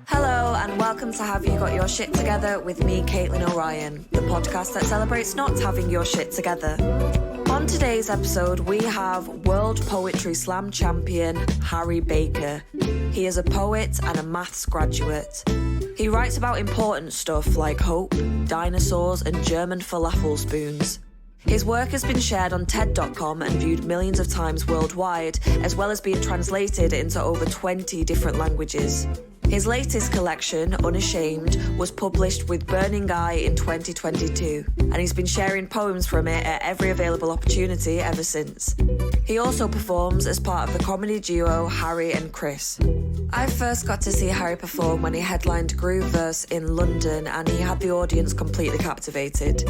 Hello and welcome to Have You Got Your Shit Together with me, Caitlin O'Ryan, the podcast that celebrates not having your shit together. On today's episode, we have World Poetry Slam champion Harry Baker. He is a poet and a maths graduate. He writes about important stuff like hope, dinosaurs, and German falafel-spoons. His work has been shared on TED.com and viewed millions of times worldwide, as well as being translated into over 20 different languages. His latest collection, Unashamed, was published with Burning Eye in 2022, and he's been sharing poems from it at every available opportunity ever since. He also performs as part of the comedy duo Harry and Chris. I first got to see Harry perform when he headlined Grooveverse in London, and he had the audience completely captivated.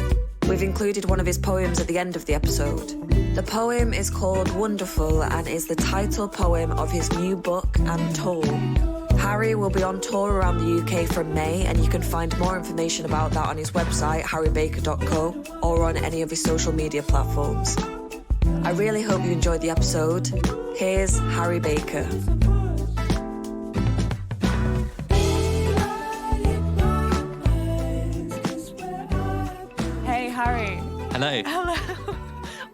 We've included one of his poems at the end of the episode. The poem is called Wonderful and is the title poem of his new book, Untold. Harry will be on tour around the UK from May, and you can find more information about that on his website, harrybaker.co, or on any of his social media platforms. I really hope you enjoyed the episode. Here's Harry Baker. Hey, Harry. Hello. Hello.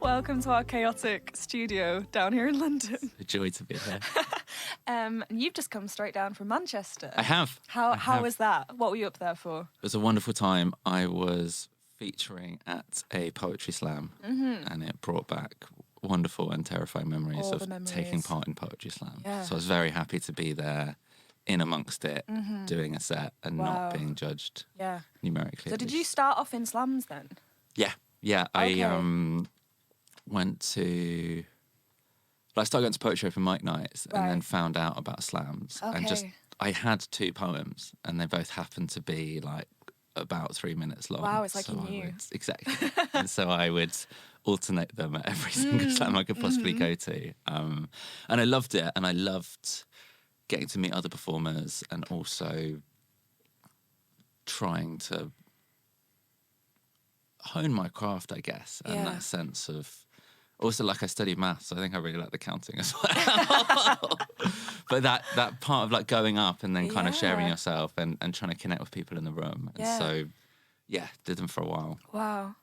Welcome to our chaotic studio down here in London. It's a joy to be here. You've just come straight down from Manchester. I have. How was that? What were you up there for? It was a wonderful time. I was featuring at a poetry slam, and it brought back wonderful and terrifying memories All of the memories. taking part in poetry slam. Yeah. So I was very happy to be there in amongst it, doing a set and Wow. not being judged Yeah. numerically. So at did least. you start off in slams then? Yeah. Okay. I went to... I started going to poetry open mic nights and then Right. found out about slams. And just, Okay. I had 2 poems and they both happened to be like about 3 minutes long. Wow, it's like you I knew. exactly. And so I would alternate them at every single slam I could possibly go to. And I loved it. And I loved getting to meet other performers and also trying to hone my craft, I guess, and Yeah. that sense of... Also, like, I studied maths, so I think I really like the counting as well. But that part of, like, going up and then kind of sharing Yeah. yourself and trying to connect with people in the room. And Yeah. so, yeah, did them for a while. Wow.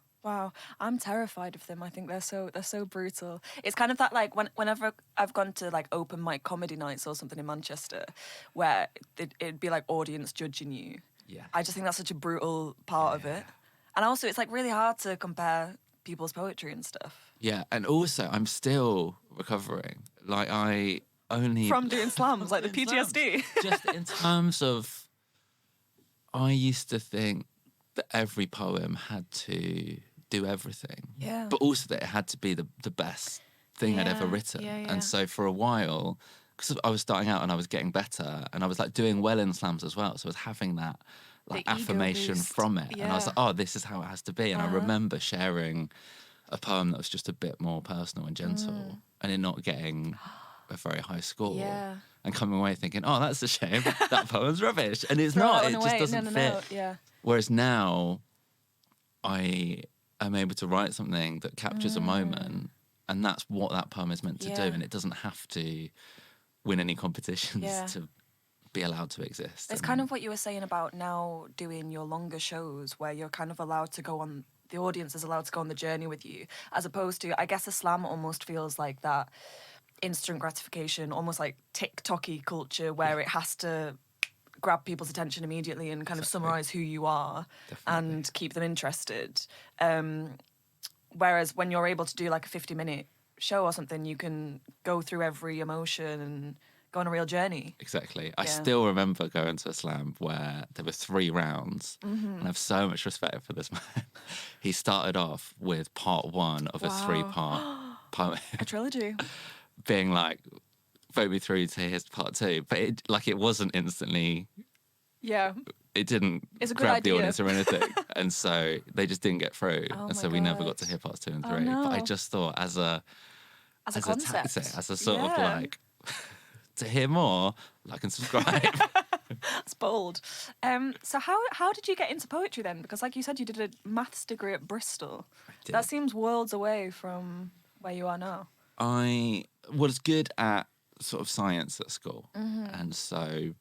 I'm terrified of them. I think they're so brutal. It's kind of that, like, whenever I've gone to, like, open mic comedy nights or something in Manchester where it'd be like audience judging you. Yeah. I just think that's such a brutal part of it. And also it's like really hard to compare people's poetry and stuff. Yeah, and also, I'm still recovering. Like, I only... From doing slams, like the Doing slams. PTSD. Just in terms of... I used to think that every poem had to do everything. Yeah. But also that it had to be the best thing I'd ever Yeah, written. yeah. And so for a while, because I was starting out and I was getting better and I was like doing well in slams as well. So I was having that like The ego affirmation boost. from it. And I was Yeah. like, oh, this is how it has to be. And I remember sharing a poem that was just a bit more personal and gentle and it not getting a very high score. Yeah. And coming away thinking, oh, that's a shame. That poem's rubbish. And it's Throw not. that It one just away. doesn't No. fit. Yeah. Whereas now, I am able to write something that captures a moment, and that's what that poem is meant to do, Yeah. and it doesn't have to win any competitions Yeah. to be allowed to exist. It's kind of what you were saying about now doing your longer shows where you're kind of allowed to go on, the audience is allowed to go on the journey with you, as opposed to, I guess a slam almost feels like that instant gratification, almost like TikTok-y culture where it has to grab people's attention immediately and kind of summarise who you are and keep them interested. Whereas when you're able to do like a 50-minute show or something, you can go through every emotion and go on a real journey. Exactly. I Yeah. still remember going to a slam where there were 3 rounds, and I have so much respect for this man. He started off with part 1 of a Wow. 3-part poem, A trilogy. being like, vote me through to his part 2, but it wasn't instantly. Yeah. It didn't It's a good grab the idea. audience or anything, and so they just didn't get through, Oh and my so we never God. got to hear parts 2 and Oh 3. But I no. just thought, as a As a concept. tactic, as a sort of Yeah. like, to hear more, like and subscribe. That's bold. So how did you get into poetry then? Because like you said, you did a maths degree at Bristol. did. That seems worlds away from where you are now. I was good at sort of science at school, and so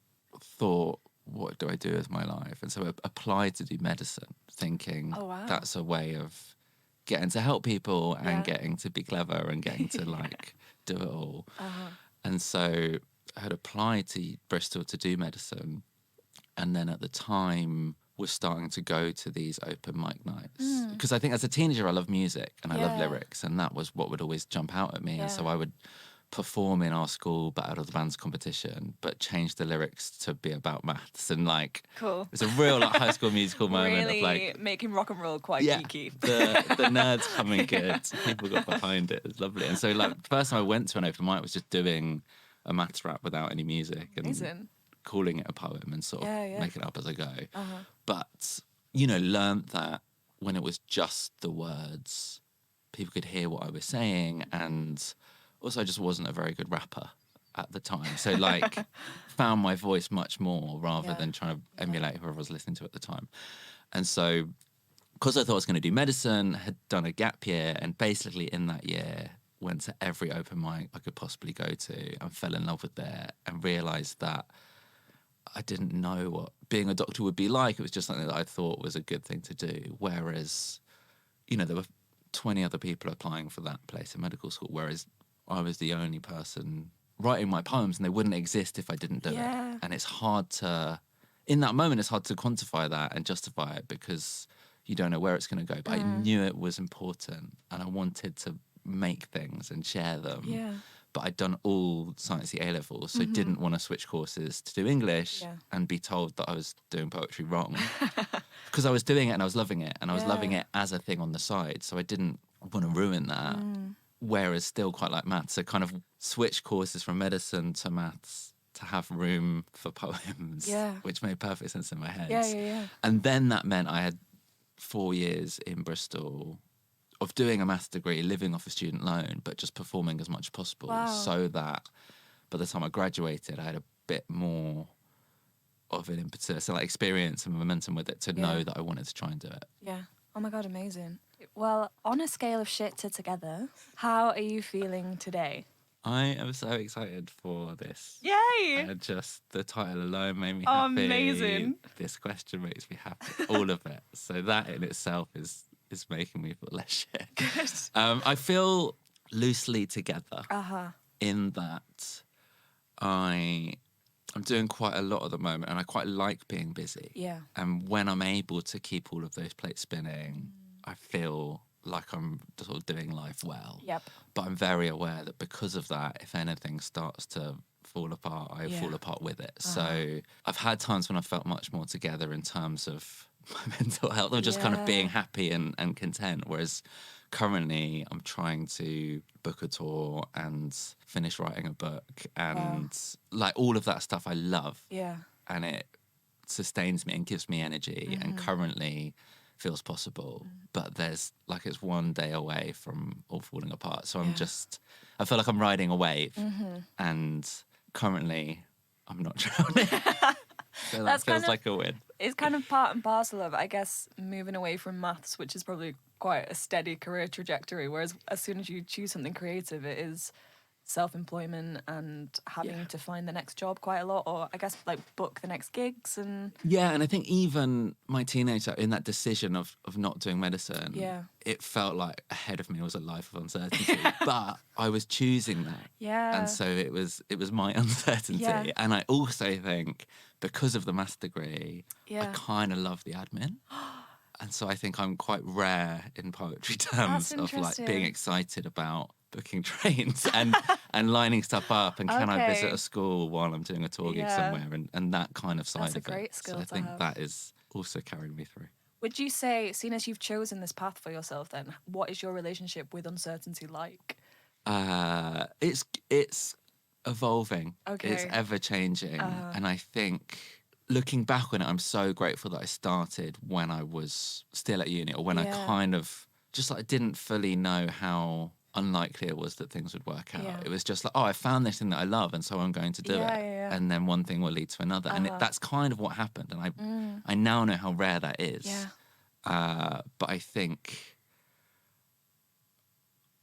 thought, what do I do with my life? And so I applied to do medicine, thinking Oh, wow. that's a way of getting to help people and Yeah. getting to be clever and getting to like do it all. And so I had applied to Bristol to do medicine, and then at the time was starting to go to these open mic nights because I think as a teenager I love music and I love Yeah. lyrics, and that was what would always jump out at me. Yeah. And so I would perform in our school Battle of the Bands competition, but change the lyrics to be about maths, and like Cool. it's a real like High School Musical moment Really of like making rock and roll quite geeky. the nerds coming good. People got behind it. It's lovely. And so like the first time I went to an open mic was just doing a maths rap without any music and Amazing. calling it a poem and sort of Yeah. making it up as I go. But learned that when it was just the words, people could hear what I was saying, and also I just wasn't a very good rapper at the time. So like found my voice much more rather than trying to emulate whoever I was listening to at the time. And so because I thought I was going to do medicine, had done a gap year, and basically in that year went to every open mic I could possibly go to and fell in love with it and realised that I didn't know what being a doctor would be like. It was just something that I thought was a good thing to do. Whereas, there were 20 other people applying for that place in medical school, whereas I was the only person writing my poems, and they wouldn't exist if I didn't do it. And it's hard to, in that moment, it's hard to quantify that and justify it because you don't know where it's going to go. But I knew it was important, and I wanted to make things and share them. Yeah. But I'd done all sciencey A levels, so didn't want to switch courses to do English and be told that I was doing poetry wrong. Because I was doing it and I was loving it, and I was loving it as a thing on the side. So I didn't want to ruin that. Whereas still quite like maths. So kind of switch courses from medicine to maths to have room for poems, which made perfect sense in my head. Yeah. And then that meant I had 4 years in Bristol of doing a maths degree, living off a student loan, but just performing as much as possible, so that by the time I graduated, I had a bit more of an impetus, so like experience and momentum with it to know that I wanted to try and do it. Yeah. Oh my God, amazing. Well, on a scale of shit to together, how are you feeling today? I am so excited for this. Yay! Just the title alone made me Oh, happy. amazing. This question makes me happy. All of it. So that in itself is making me feel less shit. Good. I feel loosely together in that I'm doing quite a lot at the moment, and I quite like being busy. Yeah. And when I'm able to keep all of those plates spinning, I feel like I'm sort of doing life well. Yep. But I'm very aware that because of that, if anything starts to fall apart, I fall apart with it. So I've had times when I felt much more together in terms of my mental health, or just kind of being happy and content. Whereas currently I'm trying to book a tour and finish writing a book, and like all of that stuff I love. Yeah. And it sustains me and gives me energy, and currently feels possible. But there's like, it's one day away from all falling apart. So I feel like I'm riding a wave, and currently I'm not drowning. So that feels like a win. It's kind of part and parcel of, I guess, moving away from maths, which is probably quite a steady career trajectory. Whereas as soon as you choose something creative, it is self-employment and having to find the next job quite a lot, or I guess like book the next gigs. And and I think even my teenager, in that decision of not doing medicine, it felt like ahead of me was a life of uncertainty. But I was choosing that. And so it was my uncertainty. And I also think because of the maths degree, I kind of love the admin. And so I think I'm quite rare in poetry terms of like being excited about booking trains and lining stuff up, and can I visit a school while I'm doing a tour gig somewhere, and that kind of side That's a of great it. skill So I to think have. that is also carrying me through. Would you say, seeing as you've chosen this path for yourself then, what is your relationship with uncertainty like? It's evolving. Okay. It's ever changing. And I think looking back on it, I'm so grateful that I started when I was still at uni, or when I kind of just like didn't fully know how unlikely it was that things would work out. Yeah. It was just like, I found this thing that I love, and so I'm going to do it. Yeah. And then one thing will lead to another. And that's kind of what happened. And I now know how rare that is. Yeah. But I think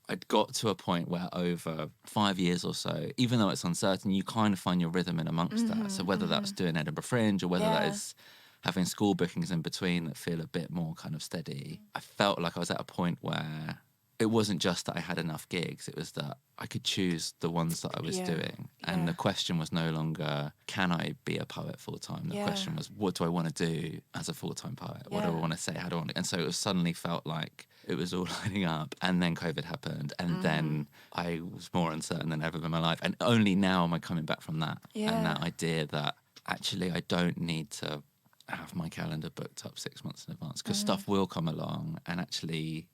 I'd got to a point where over 5 years or so, even though it's uncertain, you kind of find your rhythm in amongst that. So whether that's doing Edinburgh Fringe or whether that is having school bookings in between that feel a bit more kind of steady, I felt like I was at a point where it wasn't just that I had enough gigs, it was that I could choose the ones that I was doing. And the question was no longer, can I be a poet full time? The question was, what do I want to do as a full-time poet? What do I want to say? How do I want to... And so it suddenly felt like it was all lining up. And then COVID happened. And then I was more uncertain than ever in my life. And only now am I coming back from that. And that idea that actually I don't need to have my calendar booked up 6 months in advance, because stuff will come along, and actually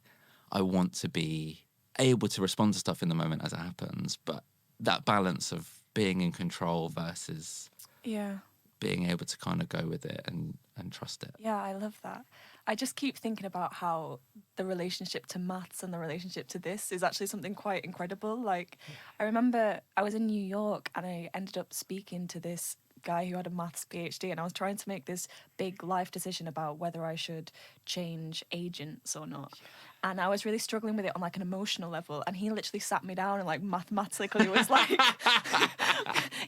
I want to be able to respond to stuff in the moment as it happens, but that balance of being in control versus being able to kind of go with it and trust it. Yeah, I love that. I just keep thinking about how the relationship to maths and the relationship to this is actually something quite incredible. Like, I remember I was in New York and I ended up speaking to this guy who had a maths PhD, and I was trying to make this big life decision about whether I should change agents or not. And I was really struggling with it on like an emotional level, and he literally sat me down and like mathematically was like,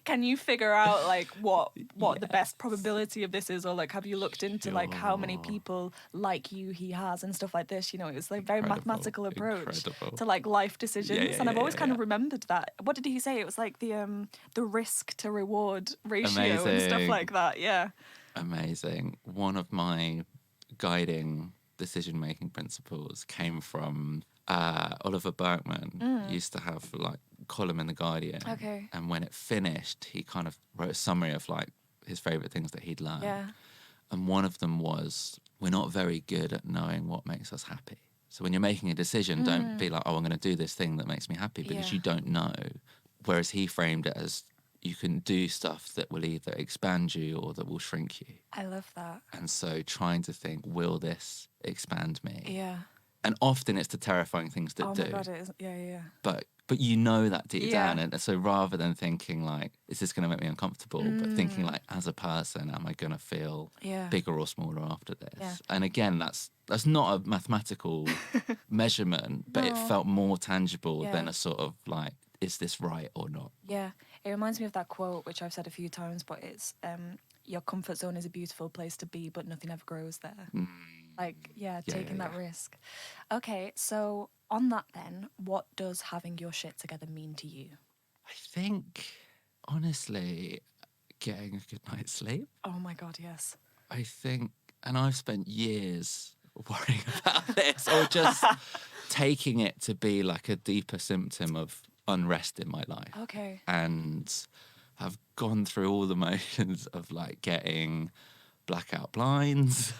can you figure out like what the best probability of this is, or like have you looked into like how many people like you he has and stuff like this, you know. It was like very mathematical approach to like life decisions. And I've always kind of remembered that. What did he say? It was like the risk to reward ratio and stuff like that. Yeah. Amazing. One of my guiding decision-making principles came from Oliver Berkman. Used to have like a column in The Guardian. Okay. And when it finished, he kind of wrote a summary of like his favourite things that he'd learned. Yeah. And one of them was, we're not very good at knowing what makes us happy. So when you're making a decision, don't be like, oh, I'm going to do this thing that makes me happy, because you don't know. Whereas he framed it as, you can do stuff that will either expand you or that will shrink you. I love that. And so trying to think, will this expand me? Yeah. And often it's the terrifying things that do. Oh my God, it is. Yeah. But you know that deep down. And so rather than thinking like, is this going to make me uncomfortable? But thinking like, as a person, am I going to feel bigger or smaller after this? Yeah. And again, that's not a mathematical measurement, but it felt more tangible than a sort of like, is this right or not? Yeah. It reminds me of that quote, which I've said a few times, but it's, your comfort zone is a beautiful place to be, but nothing ever grows there. Like, taking that risk. Okay, so on that then, what does having your shit together mean to you? I think, honestly, getting a good night's sleep. Oh my God, yes. I think, and I've spent years worrying about this, or just taking it to be like a deeper symptom of unrest in my life. Okay. And have gone through all the motions of like getting blackout blinds,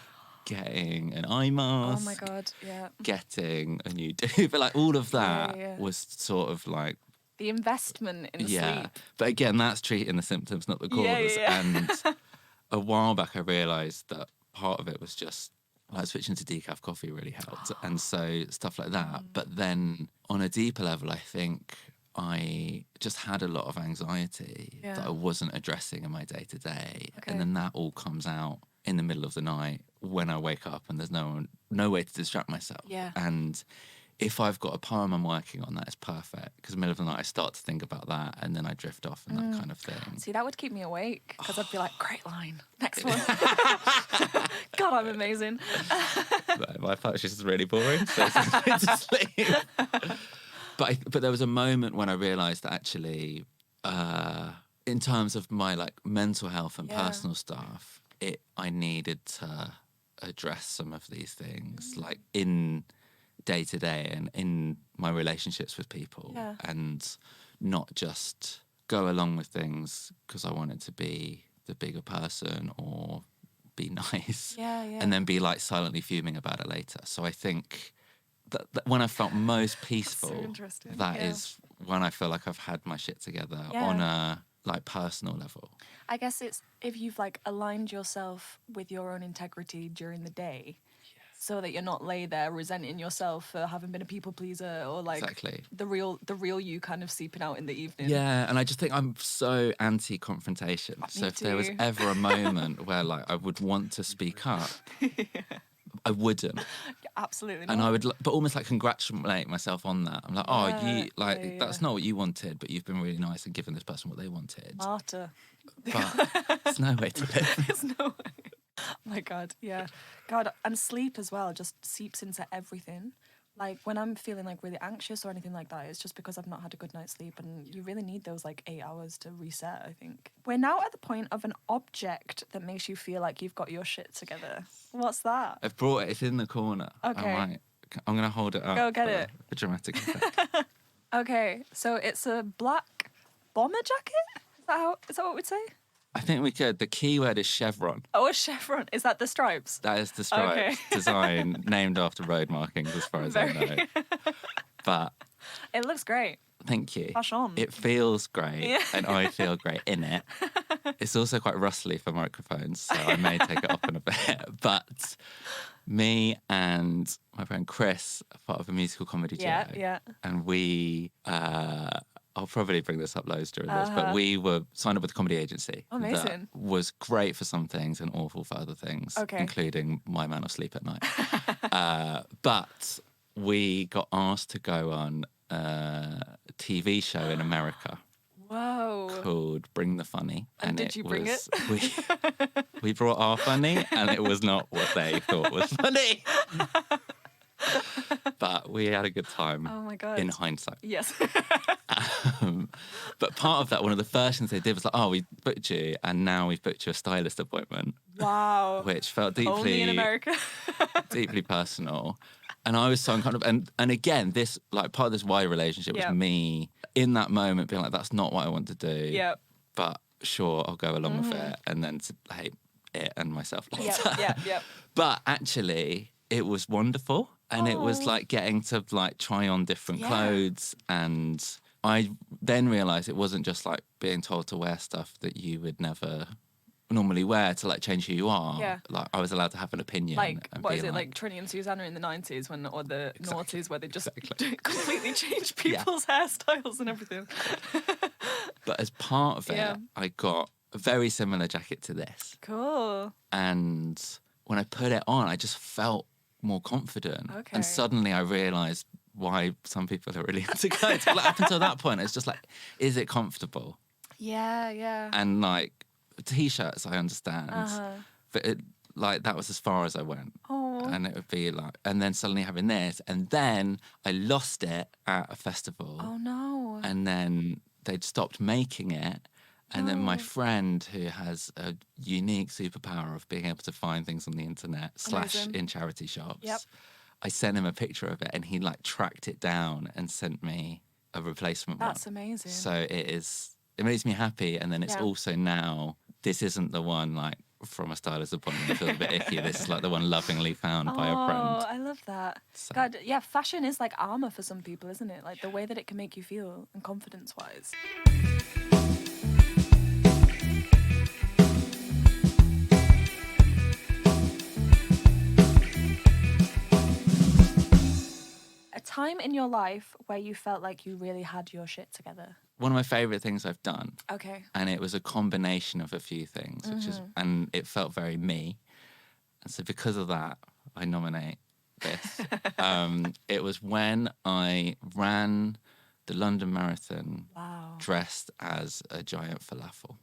getting an eye mask. Oh my God, yeah. Getting a new but like all of that was sort of like the investment in sleep. But again, that's treating the symptoms, not the cause. And a while back I realised that part of it was just like switching to decaf coffee really helped. And so stuff like that. But then on a deeper level, I think I just had a lot of anxiety that I wasn't addressing in my day-to-day. Okay. And then that all comes out in the middle of the night when I wake up and there's no way to distract myself. Yeah. And if I've got a poem I'm working on, that is perfect, because in the middle of the night I start to think about that and then I drift off and that kind of thing. See, that would keep me awake, because I'd be like, great line, next one. God, I'm amazing. My poetry is really boring, so it's to sleep. But there was a moment when I realised that actually, in terms of my like mental health and personal stuff, I needed to address some of these things, like in day to day and in my relationships with people, and not just go along with things because I wanted to be the bigger person or be nice, and then be like silently fuming about it later. So I think that when I felt most peaceful, that is when I feel like I've had my shit together on a like personal level. I guess it's if you've like aligned yourself with your own integrity during the day, So that you're not lay there resenting yourself for having been a people pleaser, or like Exactly. the real you kind of seeping out in the evening. Yeah, and I just think I'm so anti-confrontation. So if there was too. ever a moment where like I would want to speak up, I wouldn't. Absolutely not. And I would, but almost like congratulate myself on that. I'm like, oh, you like yeah. that's not what you wanted, but you've been really nice and given this person what they wanted. Martyr. But it's no way to live. There's no way. Oh my God, yeah. God, and sleep as well just seeps into everything. Like when I'm feeling like really anxious or anything like that, it's just because I've not had a good night's sleep, and you really need those like 8 hours to reset, I think. We're now at the point of an object that makes you feel like you've got your shit together. What's that? I've brought it. It's in the corner. Okay. I'm going to hold it up. Go get for it. a dramatic effect. Okay, so it's a black bomber jacket? Is that what we'd say? I think we could. The key word is chevron. Oh, a chevron. Is that the stripes? That is the stripes Okay. design named after road markings, as far as I know. But It looks great. thank you. Fashion. It feels great, Yeah. and I feel great in it. It's also quite rustly for microphones, so I may take it off in a bit. But me and my friend Chris are part of a musical comedy duo. Yeah. And we, I'll probably bring this up loads during this, but we were signed up with a comedy agency. Amazing. That was great for some things and awful for other things, Okay. including my amount of sleep at night. But we got asked to go on a TV show in America Whoa. called Bring the Funny. And did you bring it? We brought our funny, and it was not what they thought was funny. But we had a good time. Oh my God. In hindsight. Yes. But part of that, one of the first things they did was like, oh, we booked you, and now we've booked you a stylist appointment, Wow. which felt Only in America. deeply personal. And I was so uncomfortable. And again, this, like, part of this wider relationship was me in that moment being like, that's not what I want to do. Yep. But sure, I'll go along with it, and then to hate it and myself later. Yep. But actually, it was wonderful. And it was like getting to like try on different clothes. And I then realised it wasn't just like being told to wear stuff that you would never normally wear to like change who you are. Yeah. Like I was allowed to have an opinion. Like, and what be is it, like Trini and Susanna in the 90s when, or the Exactly. noughties where they just Exactly. completely changed people's hairstyles and everything. But as part of it, I got a very similar jacket to this. Cool. And when I put it on, I just felt more confident. Okay. And suddenly I realised why some people are really into clothes. But like, up until that point, it's just like, is it comfortable? Yeah. And like t-shirts, I understand. But it, like that was as far as I went. Oh. And it would be like, and then suddenly having this, and then I lost it at a festival. Oh no. And then they'd stopped making it. And then my friend, who has a unique superpower of being able to find things on the internet / Amazing. in charity shops, Yep. I sent him a picture of it, and he like tracked it down and sent me a replacement one. That's amazing. So it makes me happy. And then it's also now, this isn't the one like from a stylist appointment that feels a bit icky. This is like the one lovingly found by a friend. Oh, I love that. So- God, yeah, fashion is like armor for some people, isn't it? Like the way that it can make you feel and confidence-wise. A time in your life where you felt like you really had your shit together. One of my favourite things I've done, Okay. and it was a combination of a few things, which is, and it felt very me. And so because of that, I nominate this. It was when I ran the London Marathon Wow. dressed as a giant falafel.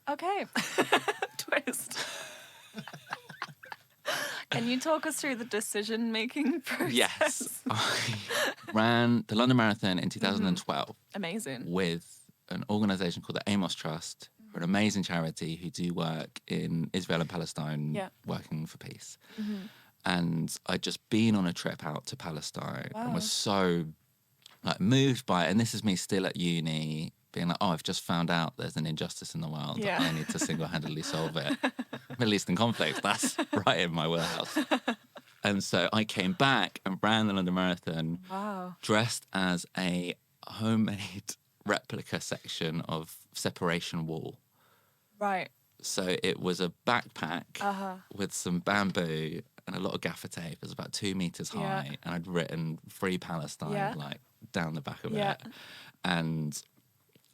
Okay. Twist. Can you talk us through the decision-making process? Yes. I ran the London Marathon in 2012 Amazing. with an organisation called the Amos Trust, who are an amazing charity who do work in Israel and Palestine, working for peace. And I'd just been on a trip out to Palestine and was so like moved by it. And this is me still at uni, being like, oh, I've just found out there's an injustice in the world. Yeah. I need to single-handedly solve it. Middle Eastern conflict, that's right in my wheelhouse. And so I came back and ran the London Marathon Wow. dressed as a homemade replica section of Separation Wall. Right. So it was a backpack with some bamboo and a lot of gaffer tape. It was about 2 meters high, Yeah. and I'd written Free Palestine Yeah. like down the back of Yeah. it, and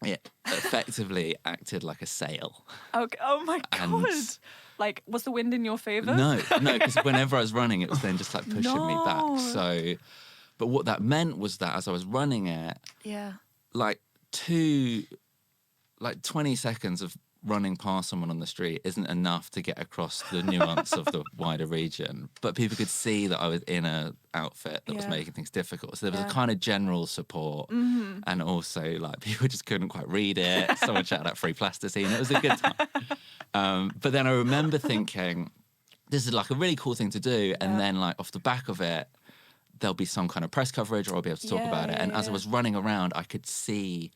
it effectively acted like a sail. Okay. Oh my God. And Like, was the wind in your favour? no, because whenever I was running, it was then just like pushing me back. No. So, but what that meant was that as I was running it, Yeah. like 20 seconds of running past someone on the street isn't enough to get across the nuance of the wider region. But people could see that I was in a outfit that was Yeah. making things difficult. So there was Yeah. a kind of general support, and also like people just couldn't quite read it. Someone shouted out free plasticine. It was a good time. But then I remember thinking, this is like a really cool thing to do. And Yeah. then like off the back of it, there'll be some kind of press coverage, or I'll be able to talk Yeah, about it. yeah, And as I yeah. was running around, I could see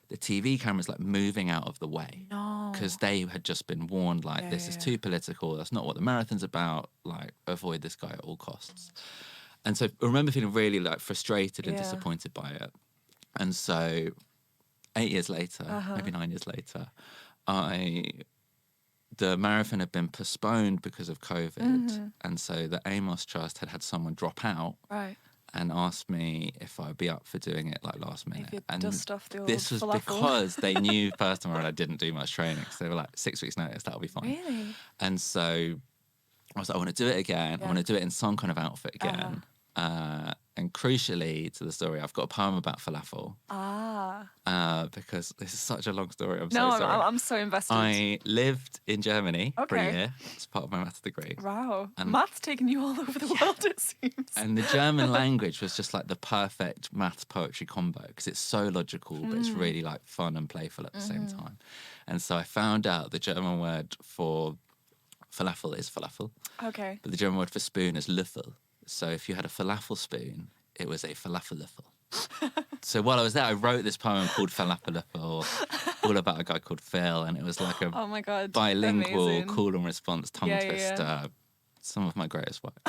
the TV cameras like moving out of the way. No. Because they had just been warned, like, Yeah, this is yeah. too political. That's not what the marathon's about. Like, avoid this guy at all costs. And so I remember feeling really like frustrated and Yeah. disappointed by it. And so 8 years later, Uh-huh. maybe 9 years later, the marathon had been postponed because of COVID. And so the Amos Trust had someone drop out Right. and asked me if I'd be up for doing it like last minute. you'd And dust off the old this was falafel. because they knew first time around I didn't do much training. So they were like, 6 weeks notice, that'll be fine. Really? And so I was like, I want to do it again. I Yeah. want to do it in some kind of outfit again. And crucially to the story, I've got a poem about falafel. Because this is such a long story. I'm No, so sorry. I'm so invested. I lived in Germany for a Okay. year as part of my maths degree. Wow. And- Math's taken you all over the world, it seems. And the German language was just like the perfect maths poetry combo because it's so logical, but it's really like fun and playful at the same time. And so I found out the German word for falafel is falafel, Okay. but the German word for spoon is Löffel. So if you had a falafel spoon, it was a falafel-löffel. So while I was there, I wrote this poem called Falafel-löffel, all about a guy called Phil, and it was like a Oh my God. bilingual Amazing. call and response tongue Yeah, yeah, twister. yeah. Some of my greatest work.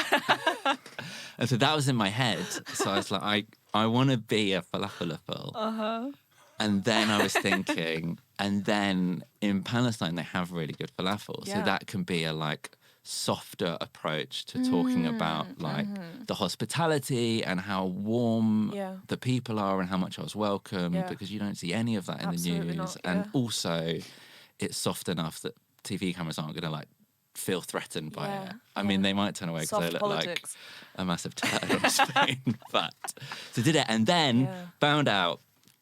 And so that was in my head. So I was like, I want to be a falafel-löffel. Uh-huh. And then I was thinking, and then in Palestine, they have really good falafel. So Yeah. that can be a like softer approach to talking about like the hospitality and how warm Yeah. the people are and how much I was welcomed, Yeah. because you don't see any of that in Absolutely the news. not, And yeah. also it's soft enough that TV cameras aren't going to like feel threatened by Yeah, it. I mean, yeah. they might turn away because they Soft look politics. like a massive turd on screen. But so did it. And then Yeah. found out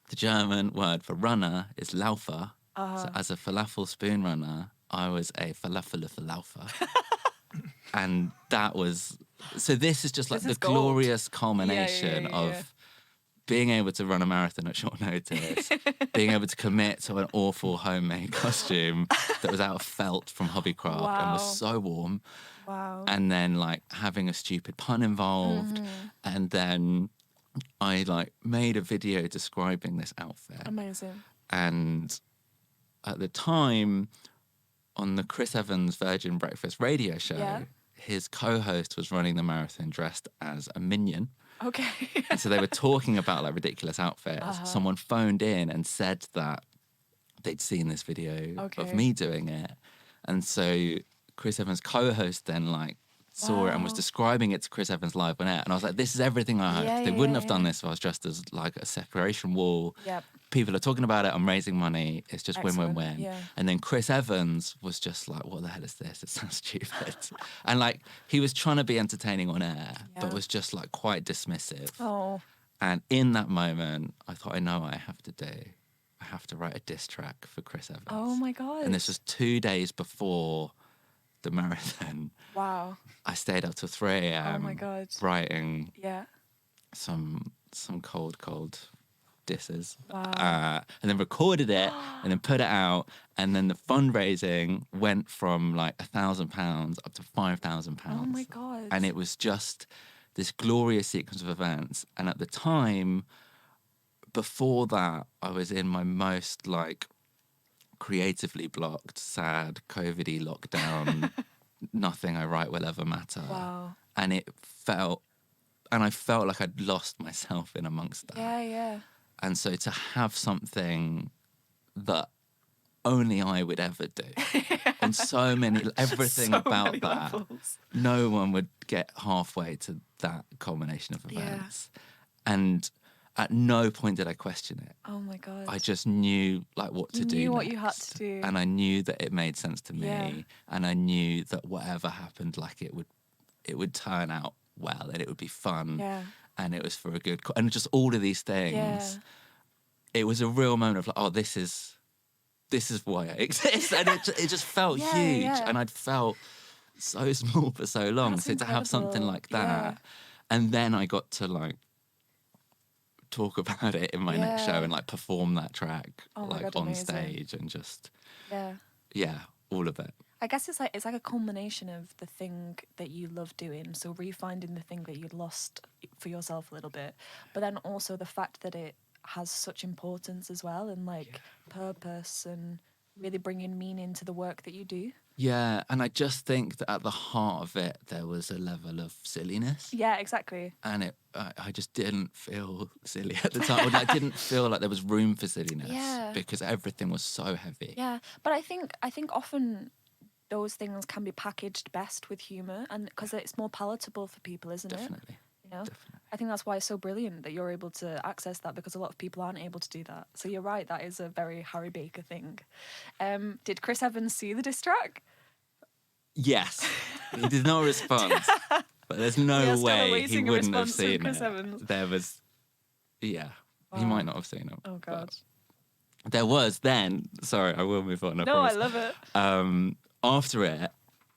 the German word for runner is Laufer. Uh-huh. So as a falafel spoon runner, I was a falafel-laufer. And that was... So this is just like This the is gold. glorious culmination yeah. of being able to run a marathon at short notice, being able to commit to an awful homemade costume that was out of felt from Hobbycraft and Wow. was so warm, Wow. and then like having a stupid pun involved, and then I like made a video describing this outfit. Amazing. And at the time, on the Chris Evans Virgin Breakfast radio show, Yeah. his co-host was running the marathon dressed as a minion. Okay. And so they were talking about like ridiculous outfits. Uh-huh. Someone phoned in and said that they'd seen this video Okay. of me doing it. And so Chris Evans' co-host then like saw it and was Wow. describing it to Chris Evans live on air. And I was like, this is everything I hoped. Yeah, They yeah, wouldn't yeah, have done yeah. this if I was dressed as like a separation wall. Yep. People are talking about it. I'm raising money. It's just Excellent, win-win-win. yeah. And then Chris Evans was just like, what the hell is this? It sounds stupid. And like, he was trying to be entertaining on air, Yeah. but was just like quite dismissive. Oh. And in that moment, I thought, I know what I have to do. I have to write a diss track for Chris Evans. Oh my God. And this was 2 days before the marathon. Wow. I stayed up till 3 a.m. Oh my God. writing Yeah. some cold disses. Wow. And then recorded it and then put it out. And then the fundraising went from like £1,000 up to £5,000. Oh my God. And it was just this glorious sequence of events. And at the time, before that, I was in my most like creatively blocked, sad, COVID-y lockdown, nothing I write will ever matter. Wow. And I felt like I'd lost myself in amongst that. Yeah, yeah. And so to have something that only I would ever do. On so many, everything So about many that. levels. No one would get halfway to that culmination of events. And at no point did I question it. Oh my God. I just knew like what to do. You knew what you had next. to do. And I knew that it made sense to me. Yeah. And I knew that whatever happened, like it would turn out well and it would be fun. Yeah. And it was for a good and just all of these things. Yeah. It was a real moment of like, oh, this is why I exist. And it just felt Yeah, huge. yeah. And I'd felt so small for so long. That's so to have something incredible. like that. And then I got to like talk about it in my next show and like perform that track God, on amazing. stage and just Yeah. all of it. I guess it's like a culmination of the thing that you love doing, so refinding the thing that you'd lost for yourself a little bit, but then also the fact that it has such importance as well and like purpose and really bringing meaning to the work that you do. Yeah, and I just think that at the heart of it there was a level of silliness. Yeah, exactly. And I just didn't feel silly at the time. Or I didn't feel like there was room for silliness because everything was so heavy. Yeah, but I think often those things can be packaged best with humour, and because it's more palatable for people, isn't it? Definitely. You know, Definitely. I think that's why it's so brilliant that you're able to access that, because a lot of people aren't able to do that. So you're right, that is a very Harry Baker thing. Did Chris Evans see the diss track? Yes, he did not respond, but there's no way he wouldn't have seen Chris it. Evans. There was, he might not have seen it. Oh God. There was then. Sorry, I will move on. No, promise. I love it. After it,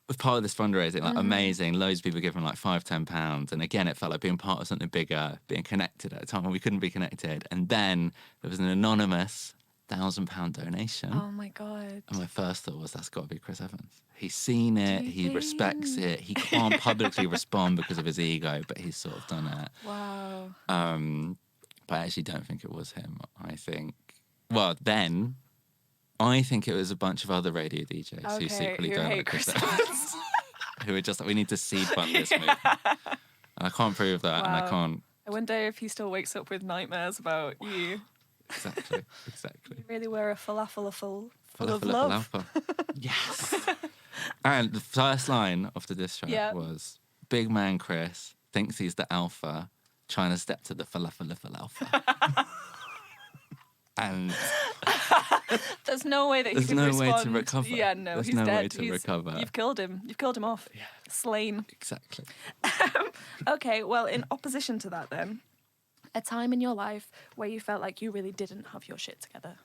was part of this fundraising, like amazing. Loads of people giving like £5-10, and again, it felt like being part of something bigger, being connected at a time when we couldn't be connected. And then there was an anonymous £1,000 donation. Oh my God. And my first thought was, that's got to be Chris Evans. He's seen it, you he respects think? it. He can't publicly respond because of his ego, but he's sort of done it. Wow. But I actually don't think it was him. I think, well, then, I think it was a bunch of other radio DJs who secretly who don't hate like Chris Chris Evans. Who are just like, we need to seed fund this movement. And I can't prove that, and I Wow. can't. I wonder if he still wakes up with nightmares about you. Exactly. You really were a falafel full of Falafel love. falafel. Yes. And the first line of the diss track was, big man Chris thinks he's the alpha, trying to step to the falafel. And there's no way that he there's can no respond. way to recover. Yeah, no, There's he's no dead. way to recover. You've killed him. You've killed him off. Yeah. Slain. Exactly. Okay, well, in opposition to that then, a time in your life where you felt like you really didn't have your shit together.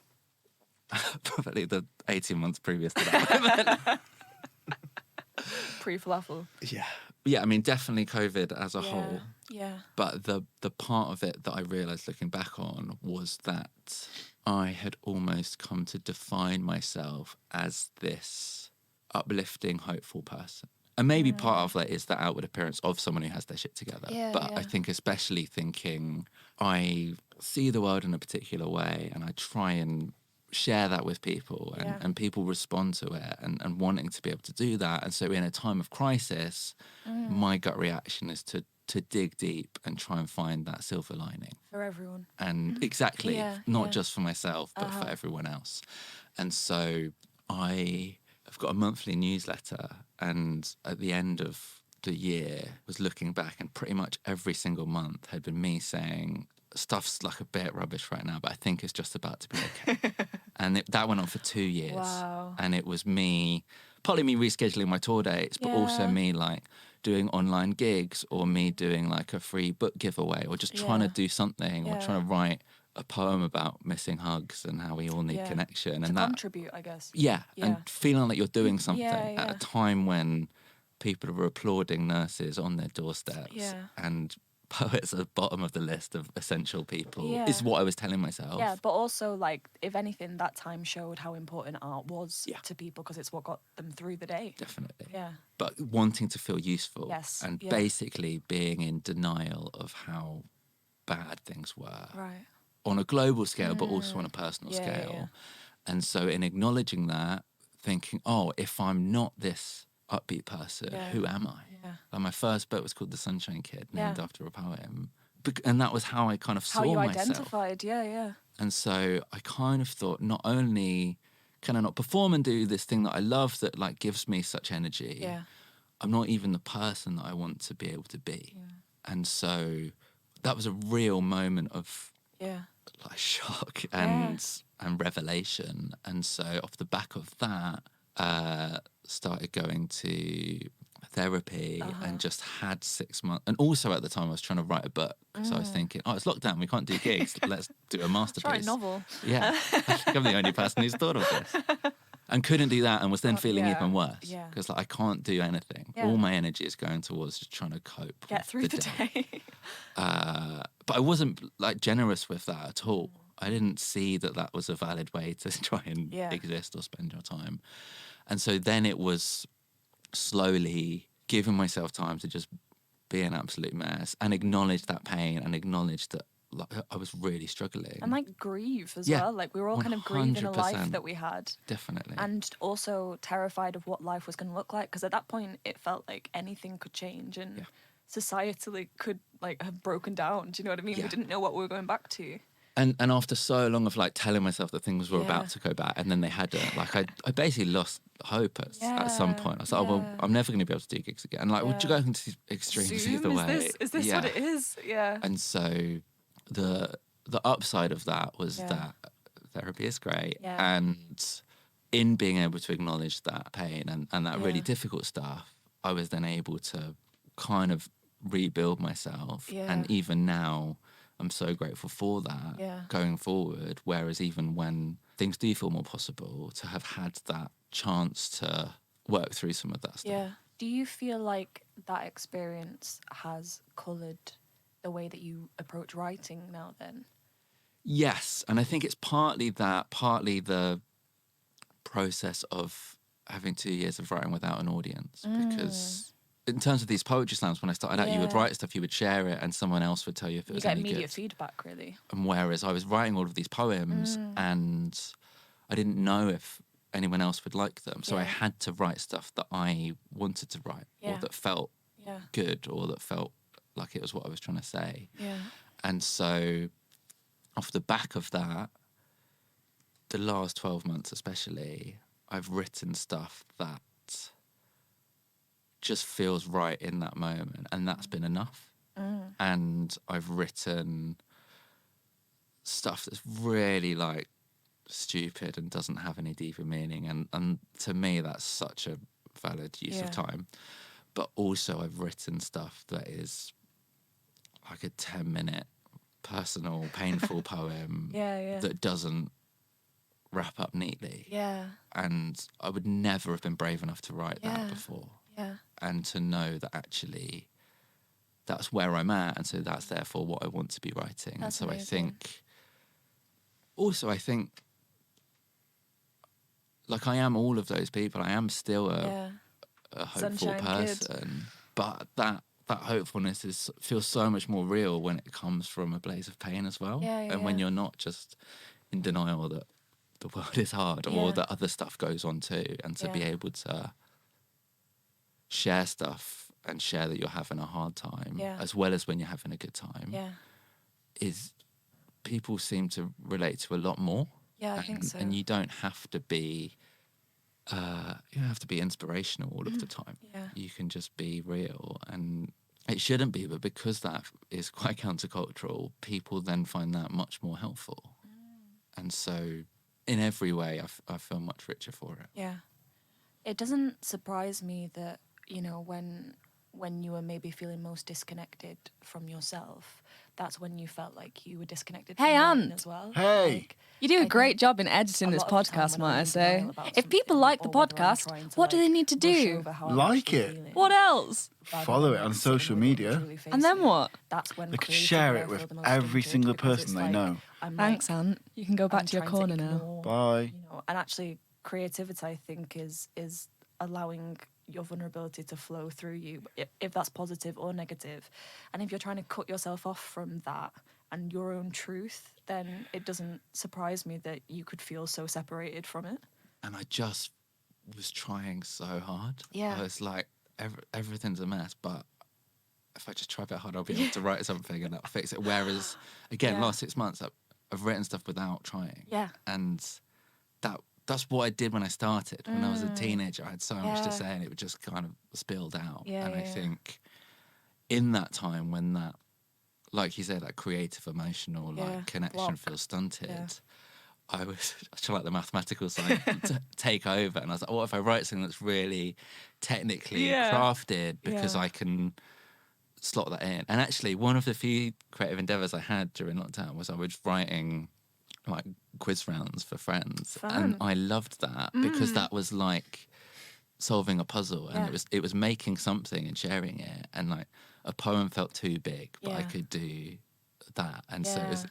Probably the 18 months previous to that. Pre-falafel. Yeah. Yeah, I mean, definitely COVID as a whole. Yeah. But the part of it that I realised looking back on was that I had almost come to define myself as this uplifting, hopeful person. And maybe part of that is the outward appearance of someone who has their shit together. Yeah, but yeah. I think especially thinking I see the world in a particular way and I try and share that with people and people respond to it and wanting to be able to do that. And so in a time of crisis, my gut reaction is to dig deep and try and find that silver lining. For everyone. And exactly, Yeah, not yeah. just for myself, but for everyone else. And so I've got a monthly newsletter, and at the end of the year was looking back, and pretty much every single month had been me saying, stuff's like a bit rubbish right now, but I think it's just about to be okay. And that went on for 2 years. Wow. And it was partly me rescheduling my tour dates, but also me like doing online gigs, or me doing like a free book giveaway, or just trying to do something, or trying to write a poem about missing hugs and how we all need connection. To And that contribute, I guess. yeah, Yeah. and feeling like you're doing something Yeah, at yeah. a time when people are applauding nurses on their doorsteps and poets at the bottom of the list of essential people is what I was telling myself. Yeah, but also, like, if anything, that time showed how important art was to people, because it's what got them through the day. Definitely. Yeah. But wanting to feel useful Yes, and yeah. basically being in denial of how bad things were Right. on a global scale, but also on a personal Yeah, scale. yeah. And so in acknowledging that, thinking, oh, if I'm not this upbeat person, who am I? Yeah. Like my first book was called The Sunshine Kid, named Yeah. after a poem. And that was how I kind of saw How you myself. identified, yeah. And so I kind of thought, not only can I not perform and do this thing that I love that like gives me such energy? Yeah. I'm not even the person that I want to be able to be. Yeah. And so that was a real moment of Yeah. like shock and revelation. And so off the back of that, started going to therapy and just had 6 months. And also at the time I was trying to write a book. So I was thinking, oh, it's lockdown, we can't do gigs. Let's do a masterpiece. Write a novel. Yeah. I think I'm the only person who's thought of this. And couldn't do that and was then feeling even worse. Yeah. Because like, I can't do anything. Yeah. All my energy is going towards just trying to cope. Get with through the day. But I wasn't like generous with that at all. I didn't see that that was a valid way to try and exist or spend your time. And so then it was slowly giving myself time to just be an absolute mess and acknowledge that pain and acknowledge that like, I was really struggling. And like grieve as well. Like we were all kind of grieving a life that we had. Definitely. And also terrified of what life was going to look like. Because at that point it felt like anything could change and societally could like have broken down. Do you know what I mean? Yeah. We didn't know what we were going back to. And after so long of like telling myself that things were about to go back and then they hadn't, like I basically lost hope at some point. I was like, oh, well, I'm never going to be able to do gigs again. And like, would you go into extremes Zoom, either way? Is this what it is? Yeah. And so the upside of that was that therapy is great. Yeah. And in being able to acknowledge that pain and that really difficult stuff, I was then able to kind of rebuild myself. Yeah. And even now, I'm so grateful for that going forward. Whereas even when things do feel more possible, to have had that chance to work through some of that stuff. Yeah. Do you feel like that experience has coloured the way that you approach writing now then? Yes. And I think it's partly that, partly the process of having 2 years of writing without an audience. Because in terms of these poetry slams, when I started out, you would write stuff, you would share it, and someone else would tell you if it was any good. You get immediate feedback, really. And whereas I was writing all of these poems and I didn't know if anyone else would like them. So I had to write stuff that I wanted to write or that felt good or that felt like it was what I was trying to say. Yeah. And so off the back of that, the last 12 months especially, I've written stuff that just feels right in that moment, and that's been enough. And I've written stuff that's really like stupid and doesn't have any deeper meaning, and to me that's such a valid use of time. But also I've written stuff that is like a 10-minute personal painful poem that doesn't wrap up neatly. And I would never have been brave enough to write that before. And to know that actually that's where I'm at, and so that's therefore what I want to be writing. That's and so amazing. I think like I am all of those people. I am still a hopeful Sunshine person, kid. but that hopefulness feels so much more real when it comes from a place of pain as well. And when you're not just in denial that the world is hard or that other stuff goes on too, and to be able to share stuff and share that you're having a hard time as well as when you're having a good time is people seem to relate to a lot more. I think so. And you don't have to be inspirational all of the time. You can just be real, and it shouldn't be, but because that is quite countercultural, people then find that much more helpful. And so in every way I feel much richer for it. It doesn't surprise me that, you know, when you were maybe feeling most disconnected from yourself, that's when you felt like you were disconnected from writing as well. Hey. Like, You do a I great think job in editing a this lot of the time podcast, when might I'm I in say. denial about If people something, like the or whether I'm podcast, trying to, what do they like, need to rush do? over how I'm Like actually it. feeling, What else? rather Follow than it on sitting with social what I'm media. truly And then facing, what? That's when They could creatively share I it feel with the most every stunted, single because person it's they like, know. I'm Thanks, like, Ant. You can go back I'm to your trying corner now. ignore, Bye. you know, and actually creativity, I think, is allowing your vulnerability to flow through you, if that's positive or negative. And if you're trying to cut yourself off from that and your own truth, then it doesn't surprise me that you could feel so separated from it. And I just was trying so hard. Yeah. I was like, everything's a mess, but if I just try a bit hard, I'll be able to write something and that'll fix it. Whereas, again, last 6 months, I've written stuff without trying. Yeah. And that's what I did when I started. When I was a teenager, I had so much to say, and it just kind of spilled out. And I think in that time when that, like you said, that creative, emotional connection feels stunted, I was trying like the mathematical side to take over. And I was like, what if I write something that's really technically crafted because I can slot that in? And actually, one of the few creative endeavours I had during lockdown was I was writing like quiz rounds for friends. Fun. And I loved that because that was like solving a puzzle, and it was making something and sharing it. And like a poem felt too big, but I could do that. And so it was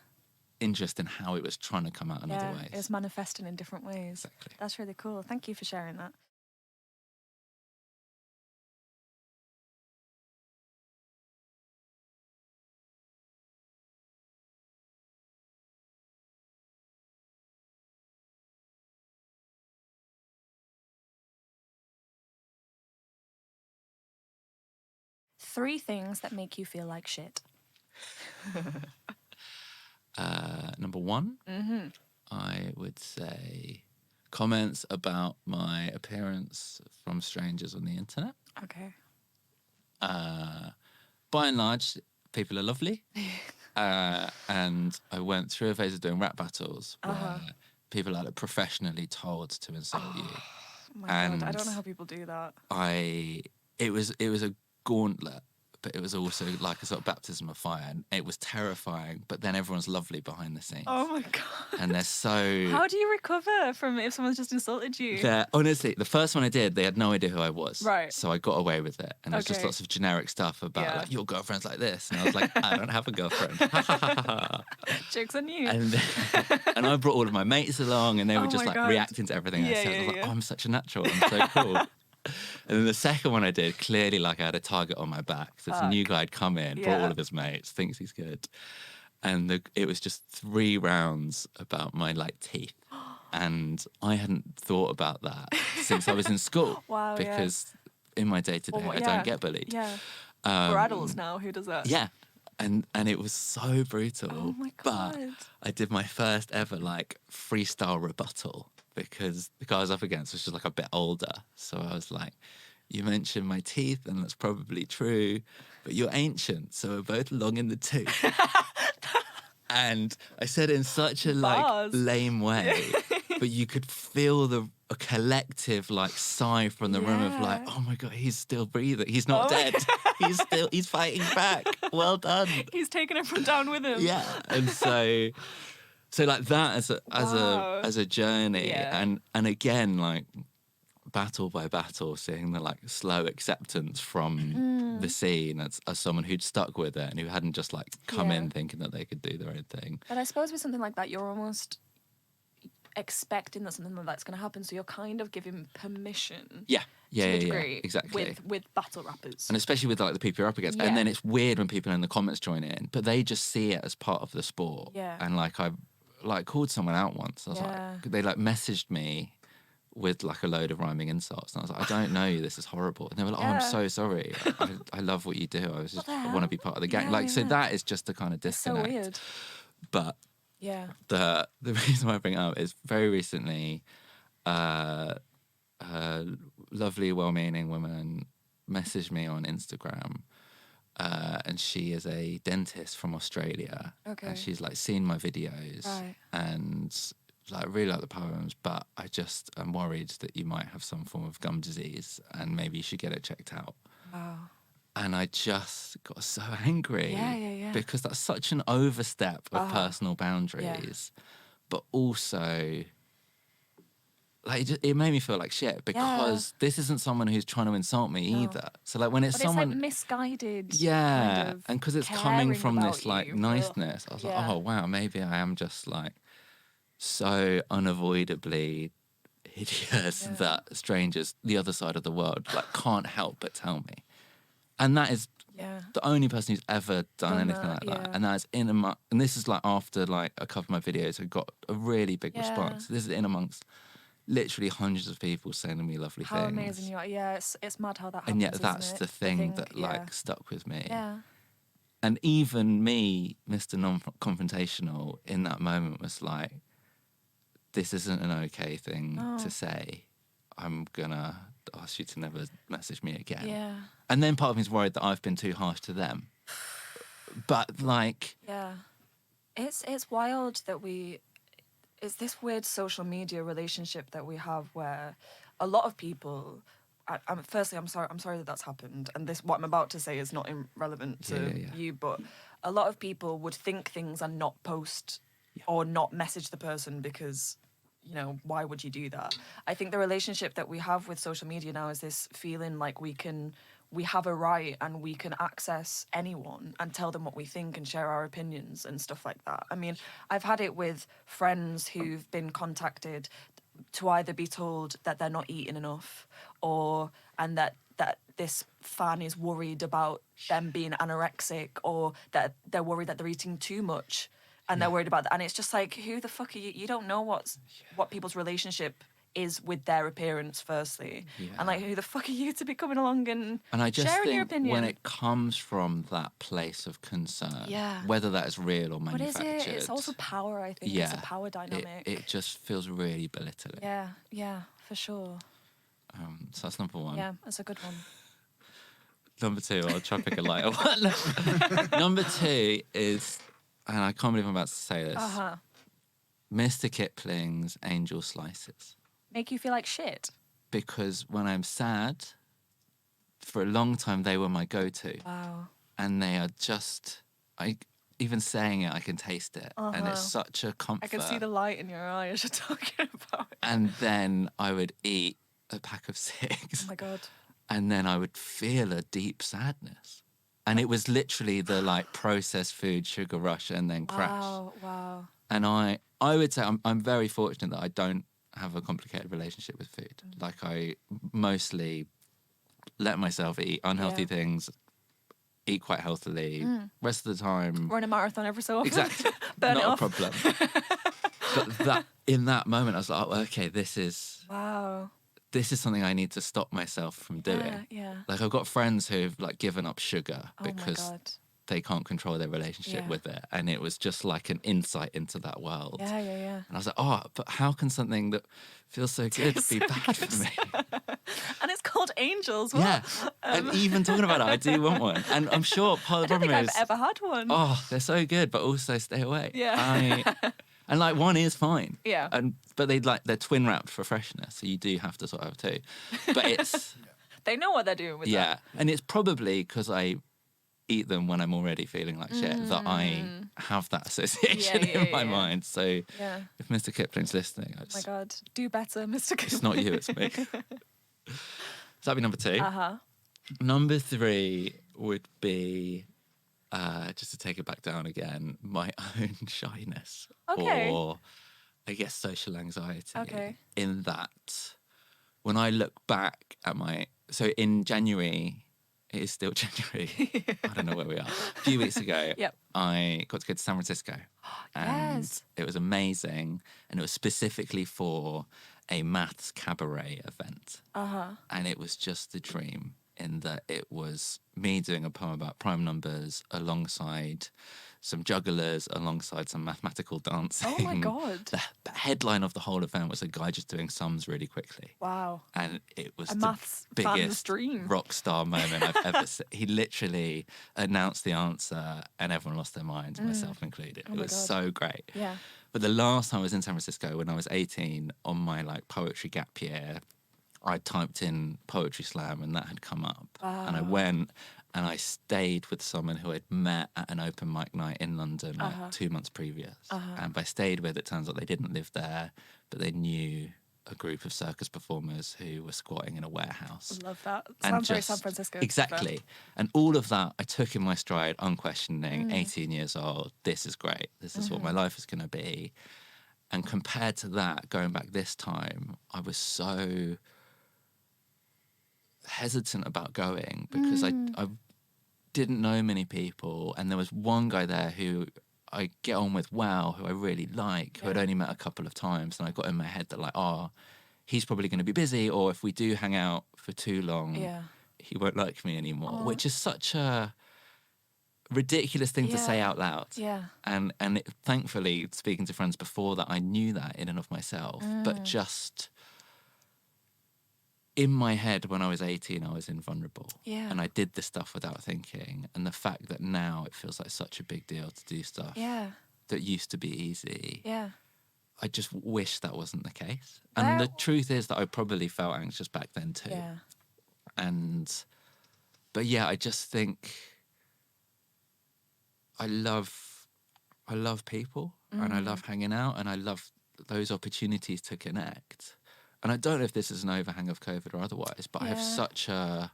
interesting how it was trying to come out in other ways. It was manifesting in different ways. Exactly. That's really cool. Thank you for sharing that. Three things that make you feel like shit. Number one, I would say comments about my appearance from strangers on the internet. Okay. By and large, people are lovely. And I went through a phase of doing rap battles where people are like professionally told to insult you. Oh my God, I don't know how people do that. It was a gauntlet, but it was also like a sort of baptism of fire, and it was terrifying. But then everyone's lovely behind the scenes. Oh my God. And they're so... How do you recover from if someone's just insulted you? Honestly, the first one I did, they had no idea who I was. Right. So I got away with it. And it was just lots of generic stuff about like, your girlfriend's like this. And I was like, I don't have a girlfriend. Joke's on you. And I brought all of my mates along, and they were just like reacting to everything I said. I was like, oh, I'm such a natural. I'm so cool. And then the second one I did, clearly like I had a target on my back. So this new guy had come in, brought all of his mates, thinks he's good. And it was just 3 rounds about my like teeth. And I hadn't thought about that since I was in school. Wow, because in my day-to-day, I don't get bullied. Yeah. We're adults now. Who does that? Yeah. And it was so brutal. Oh my God. But I did my first ever like freestyle rebuttal because the guy I was up against was just like a bit older. So I was like, you mentioned my teeth, and that's probably true, but you're ancient, so we're both long in the tooth. And I said it in such a like lame way, but you could feel a collective like sigh from the room of like, oh my God, he's still breathing. He's not dead. He's fighting back. Well done. He's taking everyone down with him. Yeah. And so like that as a journey, and again like battle by battle, seeing the like slow acceptance from the scene as someone who'd stuck with it and who hadn't just like come in thinking that they could do their own thing. But I suppose with something like that, you're almost expecting that something like that's going to happen, so you're kind of giving permission. To a degree, exactly. With battle rappers, and especially with like the people you're up against. And then it's weird when people in the comments join in, but they just see it as part of the sport. And like I like called someone out once. I was like, they like messaged me with like a load of rhyming insults, and I was like, I don't know you, this is horrible. And they were like, oh, I'm so sorry. I love what you do. I want to be part of the gang. So that is just a kind of disconnect. So weird. But the reason why I bring it up is very recently, a lovely, well-meaning woman messaged me on Instagram, and she is a dentist from Australia. Okay. And she's like seen my videos and like really like the poems, but I just am worried that you might have some form of gum disease and maybe you should get it checked out. Wow. And I just got so angry because that's such an overstep of personal boundaries, but also like it made me feel like shit because this isn't someone who's trying to insult me either. So like when it's someone, it's like misguided, kind of, and because it's coming from this like you. niceness, I was like, oh wow, maybe I am just like so unavoidably hideous that strangers, the other side of the world, like can't help but tell me. And that is the only person who's ever done anything like that. And that is and this is like after like a couple of my videos, I got a really big response. This is in amongst literally hundreds of people sending me lovely things. How amazing you are. Yeah, it's mad how that happens. And yet that's the thing that like stuck with me. Yeah. And even me, Mr. Non-confrontational, in that moment was like, this isn't an okay thing to say. I'm gonna ask you to never message me again. Yeah. And then part of me's worried that I've been too harsh to them. But like, yeah, it's wild that it's this weird social media relationship that we have where a lot of people. Firstly, I'm sorry that that's happened, and what I'm about to say is not irrelevant to you, but a lot of people would think things and not post or not message the person because, you know, why would you do that? I think the relationship that we have with social media now is this feeling like we have a right and we can access anyone and tell them what we think and share our opinions and stuff like that. I mean, I've had it with friends who've been contacted to either be told that they're not eating enough and that this fan is worried about them being anorexic, or that they're worried that they're eating too much and they're worried about that. And it's just like, who the fuck are you? You don't know what people's relationship is with their appearance, firstly. And like, who the fuck are you to be coming along and I just sharing think your opinion? when it comes from that place of concern, whether that is real or manufactured. What is it? It's also power, I think. It's a power dynamic. It just feels really belittling. Yeah, for sure. So that's number one. Yeah, that's a good one. Number two, I'll try to pick a lighter one. Number two is, and I can't believe I'm about to say this, Mr. Kipling's Angel Slices. Make you feel like shit? Because when I'm sad, for a long time they were my go-to. Wow. And they are just, even saying it, I can taste it. And it's such a comfort. I can see the light in your eye as you're talking about it. And then I would eat a pack of 6. Oh my God. And then I would feel a deep sadness. And it was literally the like processed food sugar rush and then crash. Wow. And I would say I'm very fortunate that I don't have a complicated relationship with food. Like, I mostly let myself eat unhealthy things, eat quite healthily. Rest of the time, run a marathon every so often. Exactly. Burn not it a off. problem. But in that moment, I was like, oh, okay, this is something I need to stop myself from doing. Yeah. Like, I've got friends who've like given up sugar because my God. they can't control their relationship with it. And it was just like an insight into that world. Yeah. And I was like, oh, but how can something that feels so good be bad for me? And it's called Angels. What? Yeah. And even talking about it, I do want one. And I'm sure part of the problem is, I've ever had one. oh, they're so good, but also stay away. Yeah. And like, one is fine. Yeah. But they're twin wrapped for freshness, so you do have to sort of have two. But it's they know what they're doing with that. Yeah. And it's probably because I eat them when I'm already feeling like shit that I have that association in my mind. So if Mr. Kipling's listening, oh my God, do better, Mr. Kipling. It's not you, it's me. So that'd be number 2. Number 3 would be, just to take it back down again, my own shyness. Okay. Or I guess social anxiety. Okay. In that, when I look back at so in January, it is still January. I don't know where we are. A few weeks ago, I got to go to San Francisco. And it was amazing. And it was specifically for a maths cabaret event. And it was just a dream in that it was me doing a poem about prime numbers alongside some jugglers, alongside some mathematical dancing. Oh my God. The headline of the whole event was a guy just doing sums really quickly. Wow. And it was a the maths biggest dream. Rock star moment I've ever seen. He literally announced the answer and everyone lost their minds, myself included. Oh it was so great. Yeah. But the last time I was in San Francisco, when I was 18, on my like poetry gap year, I typed in poetry slam and that had come up. And I went and I stayed with someone who I'd met at an open mic night in London like 2 months previous. And by stayed with, it turns out they didn't live there, but they knew a group of circus performers who were squatting in a warehouse. Love that. Sounds very San Francisco. Exactly. And all of that I took in my stride, unquestioning, 18 years old. This is great. This is what my life is going to be. And compared to that, going back this time, I was so hesitant about going because I didn't know many people, and there was one guy there who I get on with well, who I really like, who I'd only met a couple of times, and I got in my head that like, he's probably going to be busy, or if we do hang out for too long, he won't like me anymore, which is such a ridiculous thing to say Yeah. out loud. Yeah. And thankfully, speaking to friends before that, I knew that in and of myself. But just in my head, when I was 18, I was invulnerable. Yeah. And I did this stuff without thinking. And the fact that now it feels like such a big deal to do stuff Yeah. that used to be easy. Yeah. I just wish that wasn't the case. And the truth is that I probably felt anxious back then too. Yeah. But yeah, I just think I love people and I love hanging out and I love those opportunities to connect. And I don't know if this is an overhang of COVID or otherwise, but I have such a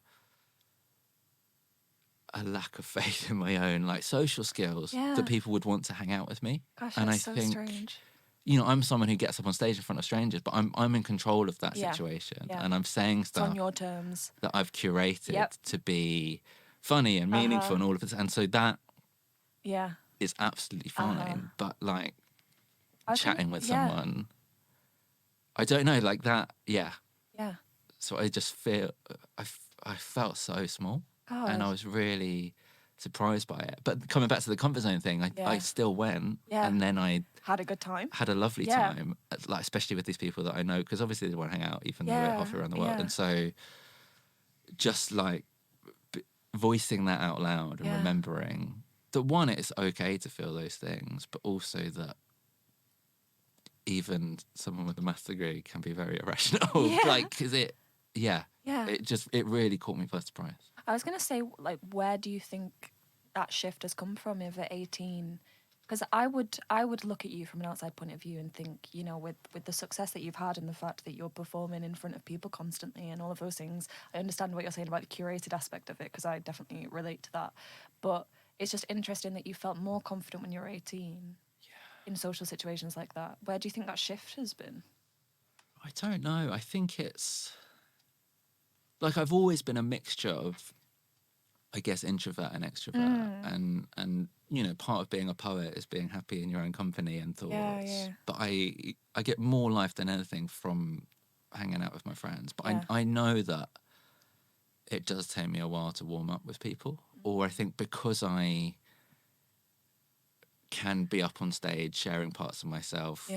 lack of faith in my own like social skills that people would want to hang out with me. Gosh, and that's I so think, strange. you know, I'm someone who gets up on stage in front of strangers, but I'm in control of that Yeah. situation. Yeah. And I'm saying It's stuff on your terms. that I've curated Yep. to be funny and meaningful and all of this. And so that Yeah. is absolutely fine. But like I chatting think- with yeah. someone, I don't know, like that, yeah. Yeah. So I just feel, I felt so small. God. And I was really surprised by it. But coming back to the comfort zone thing, I Yeah. still went. Yeah. And then I Had a good time. had a lovely Yeah. time, like especially with these people that I know, because obviously they want to hang out, even though Yeah, we're halfway around the world. yeah. And so just like voicing that out loud and Yeah. remembering that, one, it's okay to feel those things, but also that even someone with a maths degree can be very irrational. Yeah. Like, because it really caught me by surprise. I was going to say, like, where do you think that shift has come from over 18? Because I would look at you from an outside point of view and think, you know, with the success that you've had and the fact that you're performing in front of people constantly and all of those things, I understand what you're saying about the curated aspect of it, because I definitely relate to that. But it's just interesting that you felt more confident when you were 18 in social situations like that. Where do you think that shift has been? I don't know. I think it's like I've always been a mixture of, I guess, introvert and extrovert, and you know, part of being a poet is being happy in your own company and thoughts. Yeah. But I get more life than anything from hanging out with my friends. But Yeah. I know that it does take me a while to warm up with people, or I think because I can be up on stage sharing parts of myself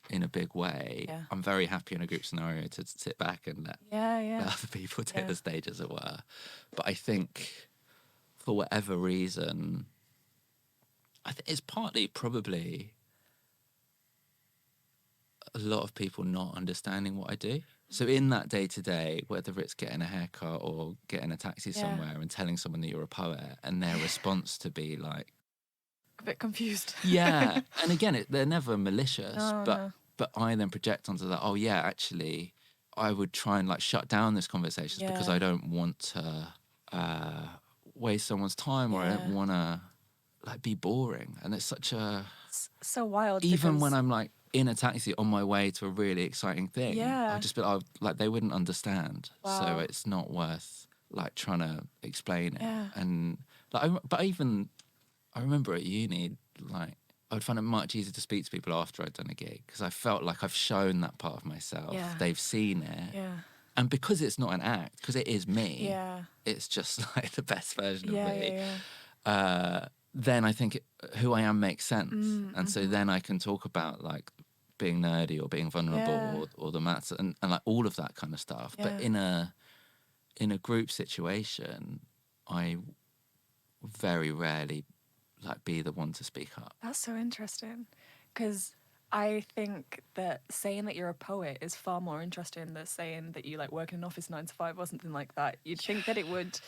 in a big way, Yeah. I'm very happy in a group scenario to sit back and let other people take the stage, as it were. But I think for whatever reason, I think it's partly probably a lot of people not understanding what I do. So in that day-to-day, whether it's getting a haircut or getting a taxi somewhere and telling someone that you're a poet, and their response to be like, A bit confused. yeah. And again, they're never malicious, No, but no. but I then project onto that, oh yeah, actually, I would try and like shut down this conversations because Yeah. I don't want to waste someone's time, or I don't want to like be boring. And it's such a, It's so wild. even because- when I'm like in a taxi on my way to a really exciting thing, Yeah. I'll just be like, they wouldn't understand. Wow. So it's not worth like trying to explain it. Yeah. And like, but even I remember at uni, like I would find it much easier to speak to people after I'd done a gig, because I felt like I've shown that part of myself. Yeah. They've seen it. Yeah. And because it's not an act, because it is me, Yeah. it's just like the best version Yeah, of me. yeah. Then I think who I am makes sense. Mm, And so then I can talk about like being nerdy or being vulnerable or the maths and like all of that kind of stuff. But Yeah. in a group situation, I very rarely like be the one to speak up. That's so interesting, because I think that saying that you're a poet is far more interesting than saying that you like work in an office 9 to 5 or something like that. You'd think that it would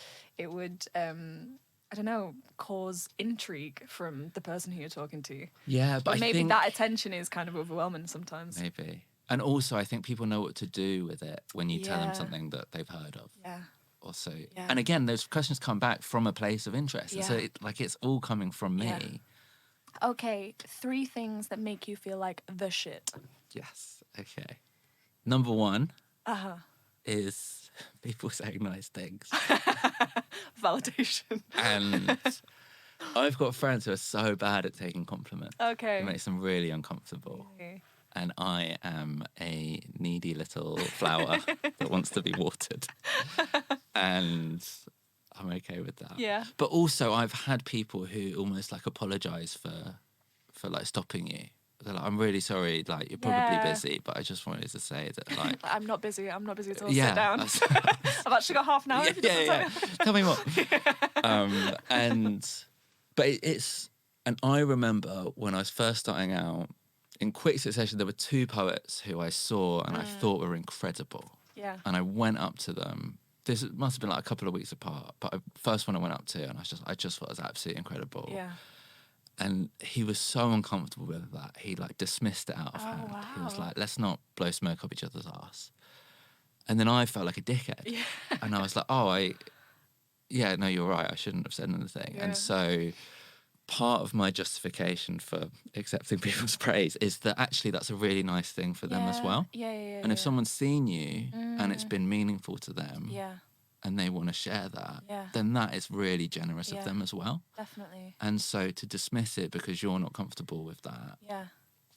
I don't know, cause intrigue from the person who you're talking to. Yeah, but I maybe think that attention is kind of overwhelming sometimes. maybe. And also I think people know what to do with it when you tell them Yeah. something that they've heard of. Yeah. Also, Yeah. and again, those questions come back from a place of interest. And so Yeah. it's all coming from me. Yeah. Okay, 3 things that make you feel like the shit. Yes. Okay. Number 1 Uh-huh. is people saying nice things. Validation. And I've got friends who are so bad at taking compliments. Okay. It makes them really uncomfortable. Okay. And I am a needy little flower that wants to be watered. And I'm okay with that. Yeah. But also, I've had people who almost like apologise for like stopping you. They're like, I'm really sorry, like you're probably busy, but I just wanted to say that like I'm not busy at all. Yeah, Sit down. I've actually got half an hour. If you Tell me more. And I remember when I was first starting out, in quick succession, there were two poets who I saw and I thought were incredible. Yeah. And I went up to them. This must have been like a couple of weeks apart, but first one I went up to, and I just thought it was absolutely incredible. Yeah. And he was so uncomfortable with that. He like dismissed it out of hand. Wow. He was like, let's not blow smoke up each other's arse. And then I felt like a dickhead. Yeah. And I was like, no, you're right. I shouldn't have said anything. Yeah. And so part of my justification for accepting people's praise is that actually that's a really nice thing for them as well. Yeah. And if someone's seen you and it's been meaningful to them and they want to share that, then that is really generous of them as well. Definitely. And so to dismiss it because you're not comfortable with that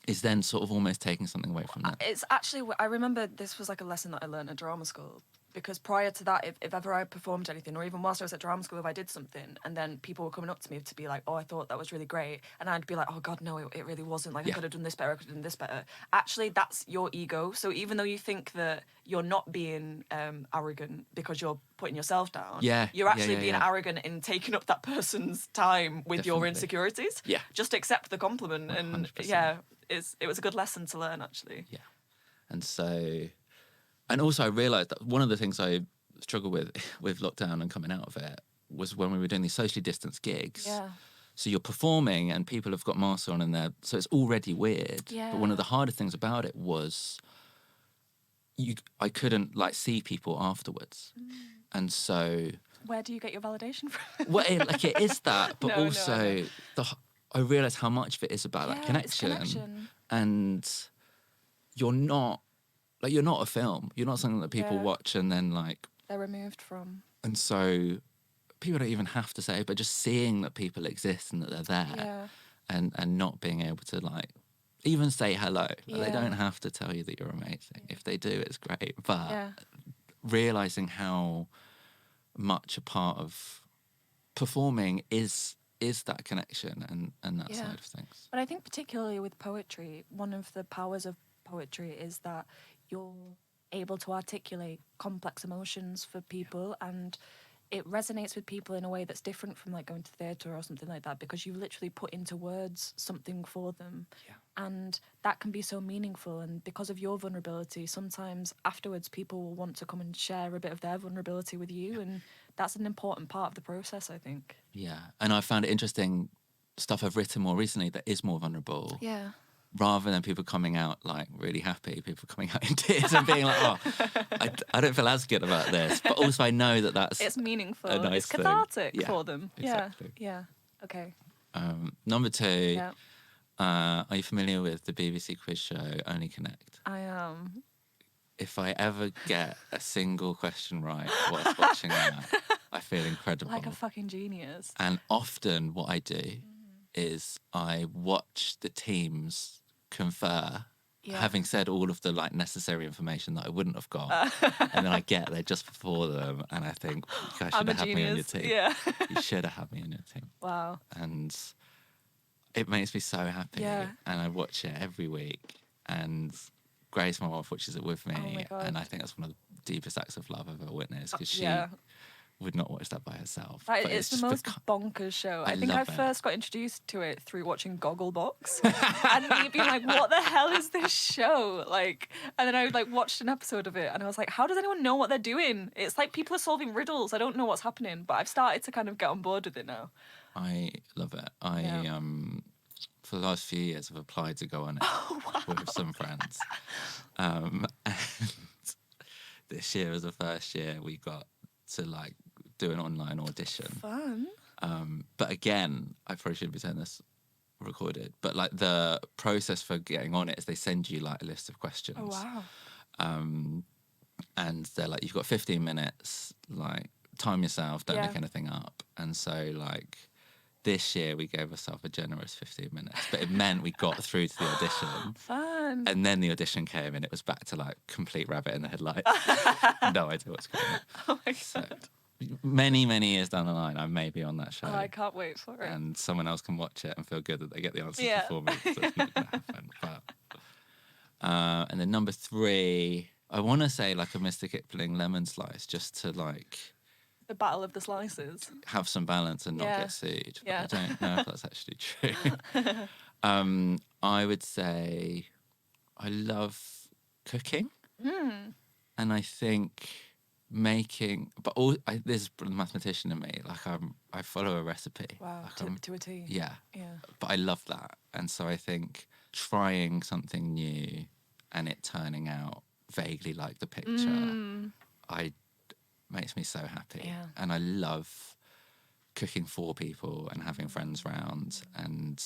is then sort of almost taking something away from that. It's actually, I remember this was like a lesson that I learned at drama school. Because prior to that, if ever I performed anything, or even whilst I was at drama school, if I did something, and then people were coming up to me to be like, oh, I thought that was really great. And I'd be like, oh, God, no, it really wasn't. Like, I could have done this better, I could have done this better. Actually, that's your ego. So even though you think that you're not being arrogant because you're putting yourself down, you're actually being arrogant in taking up that person's time with your insecurities. Yeah. Just accept the compliment. 100%. And it was a good lesson to learn, actually. Yeah. And so... And also I realised that one of the things I struggled with lockdown and coming out of it was when we were doing these socially distanced gigs. Yeah. So you're performing and people have got masks on and so it's already weird. Yeah. But one of the hardest things about it was I couldn't like see people afterwards. And so... Where do you get your validation from? Well, it is that, but No, also I realised how much of it is about that connection. It's connection. And you're not a film. You're not something that people watch and then like... They're removed from. And so people don't even have to say, but just seeing that people exist and that they're there and not being able to like even say hello. Like, they don't have to tell you that you're amazing. If they do, it's great. But realising how much a part of performing is that connection and that side of things. But I think particularly with poetry, one of the powers of poetry is that you're able to articulate complex emotions for people and it resonates with people in a way that's different from like going to theatre or something like that because you've literally put into words something for them. Yeah. And that can be so meaningful, and because of your vulnerability, sometimes afterwards people will want to come and share a bit of their vulnerability with you and that's an important part of the process, I think. Yeah. And I found it interesting, stuff I've written more recently that is more vulnerable. Yeah. Rather than people coming out like really happy, people coming out in tears and being like, oh, I don't feel as good about this. But also I know that's it's meaningful. A nice it's cathartic thing. for them. Exactly. Yeah. Okay. Number 2, are you familiar with the BBC quiz show Only Connect? I am. If I ever get a single question right whilst watching that, I feel incredible. Like a fucking genius. And often what I do is I watch the teams confer, having said all of the like necessary information that I wouldn't have got, and then I get there just before them, and I think, you guys should have had me on your team. Yeah. You should have had me on your team. Wow. And it makes me so happy. Yeah. And I watch it every week, and Grace, my wife, watches it with me, Oh my God. and I think that's one of the deepest acts of love I've ever witnessed because she would not watch that by herself. Right, But it's the most bonkers show. I think I first got introduced to it through watching Gogglebox. And me being like, what the hell is this show? Like, and then I like watched an episode of it and I was like, how does anyone know what they're doing? It's like people are solving riddles. I don't know what's happening, but I've started to kind of get on board with it now. I love it. For the last few years, I've applied to go on it with some friends. And this year was the first year we got to like do an online audition. Fun. But again, I probably shouldn't be saying this recorded, but like the process for getting on it is they send you like a list of questions. Oh, wow. And they're like, you've got 15 minutes, like time yourself, don't make anything up. And so like this year we gave ourselves a generous 15 minutes, but it meant we got through to the audition. Fun. And then the audition came and it was back to like complete rabbit in the headlights. No idea what's going on. Oh my God. many, many years down the line, I may be on that show. Oh, I can't wait for it. And someone else can watch it and feel good that they get the answers Yeah. before me. So it's not going to happen. But, and then number 3, I want to say like a Mr. Kipling lemon slice, just to like The battle of the slices. have some balance and not Yeah. get sued. Yeah. But I don't know if that's actually true. I would say I love cooking. And I think making, but this is the mathematician in me. Like I follow a recipe. Wow, Like to a T. yeah. Yeah. But I love that. And so I think trying something new and it turning out vaguely like the picture, makes me so happy. Yeah. And I love cooking for people and having friends round, and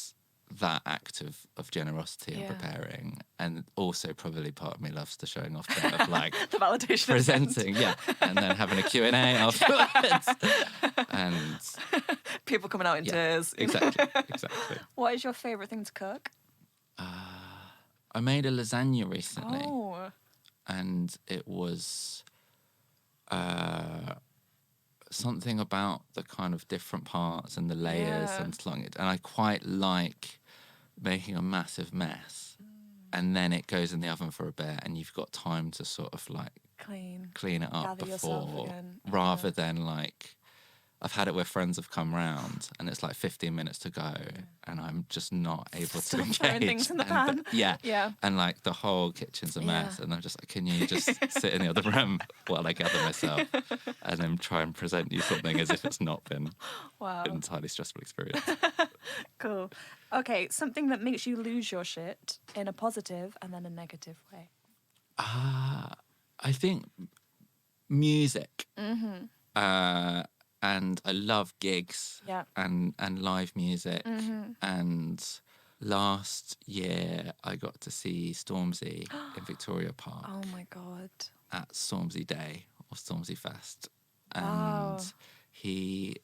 that act of generosity and Yeah. preparing. And also probably part of me loves the showing off bit of like The validation. presenting, yeah, and then having a Q&A afterwards. And People coming out in tears. exactly. What is your favourite thing to cook? I made a lasagna recently. Oh. And it was something about the kind of different parts and the layers Yeah. and slung it. And I quite like making a massive mess. And then it goes in the oven for a bit and you've got time to sort of like clean it up Gather yourself before, again. rather than like, I've had it where friends have come round and it's like 15 minutes to go and I'm just not able Still to engage. throwing things in the pan. Yeah. Yeah. And like the whole kitchen's a mess and I'm just like, can you just sit in the other room while I gather myself and then try and present you something as if it's not been Wow. an entirely stressful experience. Cool. Okay, something that makes you lose your shit in a positive and then a negative way. I think music. And I love gigs Yeah. and live music. And last year I got to see Stormzy in Victoria Park Oh my God. at Stormzy Day or Stormzy Fest. And Wow. he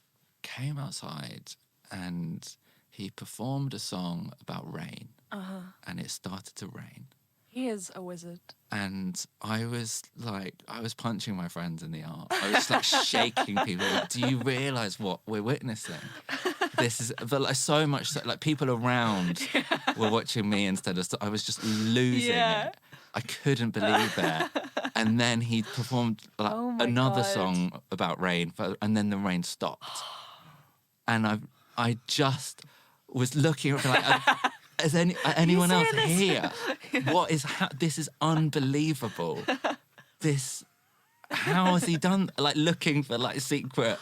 came outside and he performed a song about rain. And it started to rain. He is a wizard. And I was punching my friends in the arm. I was like shaking people. Like, do you realise what we're witnessing? This is, but like so much, so, like people around were watching me instead of, I was just losing it. I couldn't believe it. And then he performed like Oh my another God. song about rain, and then the rain stopped. And I just was looking around like, is anyone else here? What is this is unbelievable. How has he done? Like looking for like secret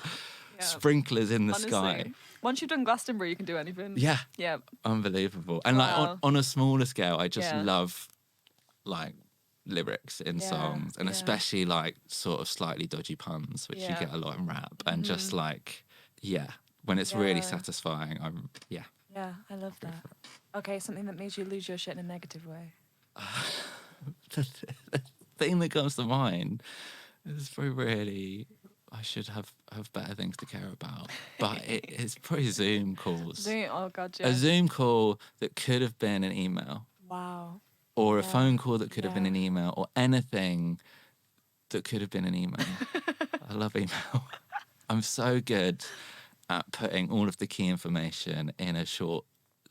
sprinklers in the Honestly. sky. Once you've done Glastonbury, you can do anything. Yeah, Yeah. unbelievable. And like Wow. on a smaller scale, I just Yeah. love like lyrics in Yeah, songs, and yeah. especially like sort of slightly dodgy puns, which you Yeah. get a lot in rap, and just like when it's really Yeah. satisfying. Yeah, I love that. Okay, something that makes you lose your shit in a negative way. The thing that comes to mind is probably really, I should have better things to care about. But it's probably Zoom calls. Oh God, yeah. A Zoom call that could have been an email, Wow. or a Yeah. phone call that could have been Yeah. an email, or anything that could have been an email. I love email. I'm so good at putting all of the key information in a short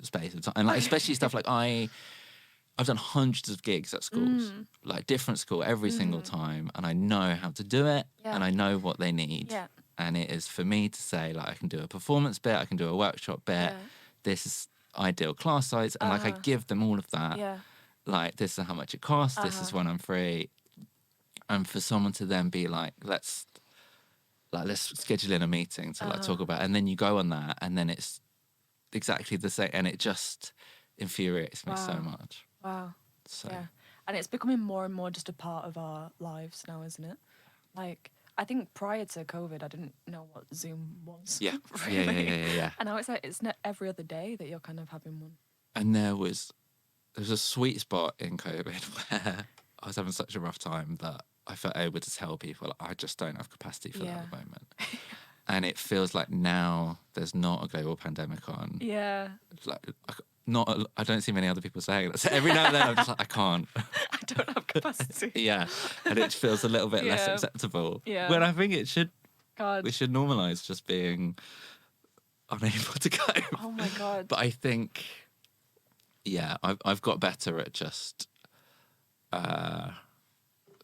space of time. And like, especially stuff like I've done hundreds of gigs at schools, like different school every single time, and I know how to do it, Yeah. and I know what they need. Yeah. And it is for me to say, like, I can do a performance bit, I can do a workshop bit, Yeah. this is ideal class size, and like I give them all of that. Yeah. Like, this is how much it costs, this is when I'm free. And for someone to then be like, let's schedule in a meeting to like talk about it. And then you go on that, and then it's exactly the same, and it just infuriates me so Wow. much. Wow. So Yeah. And it's becoming more and more just a part of our lives now, isn't it? Like, I think prior to COVID, I didn't know what Zoom was. yeah. Really. Yeah. And now it's like, it's not every other day that you're kind of having one. And there was a sweet spot in COVID where I was having such a rough time that I felt able to tell people I just don't have capacity for that at the moment. And it feels like now there's not a global pandemic on. Yeah. Like, I don't see many other people saying that. So every now and then I'm just like, I can't. I don't have capacity. Yeah. And it feels a little bit less Yeah. acceptable. Yeah. When I think it should God. We should normalise just being unable to cope. Oh my God. But I think, yeah, I've got better at just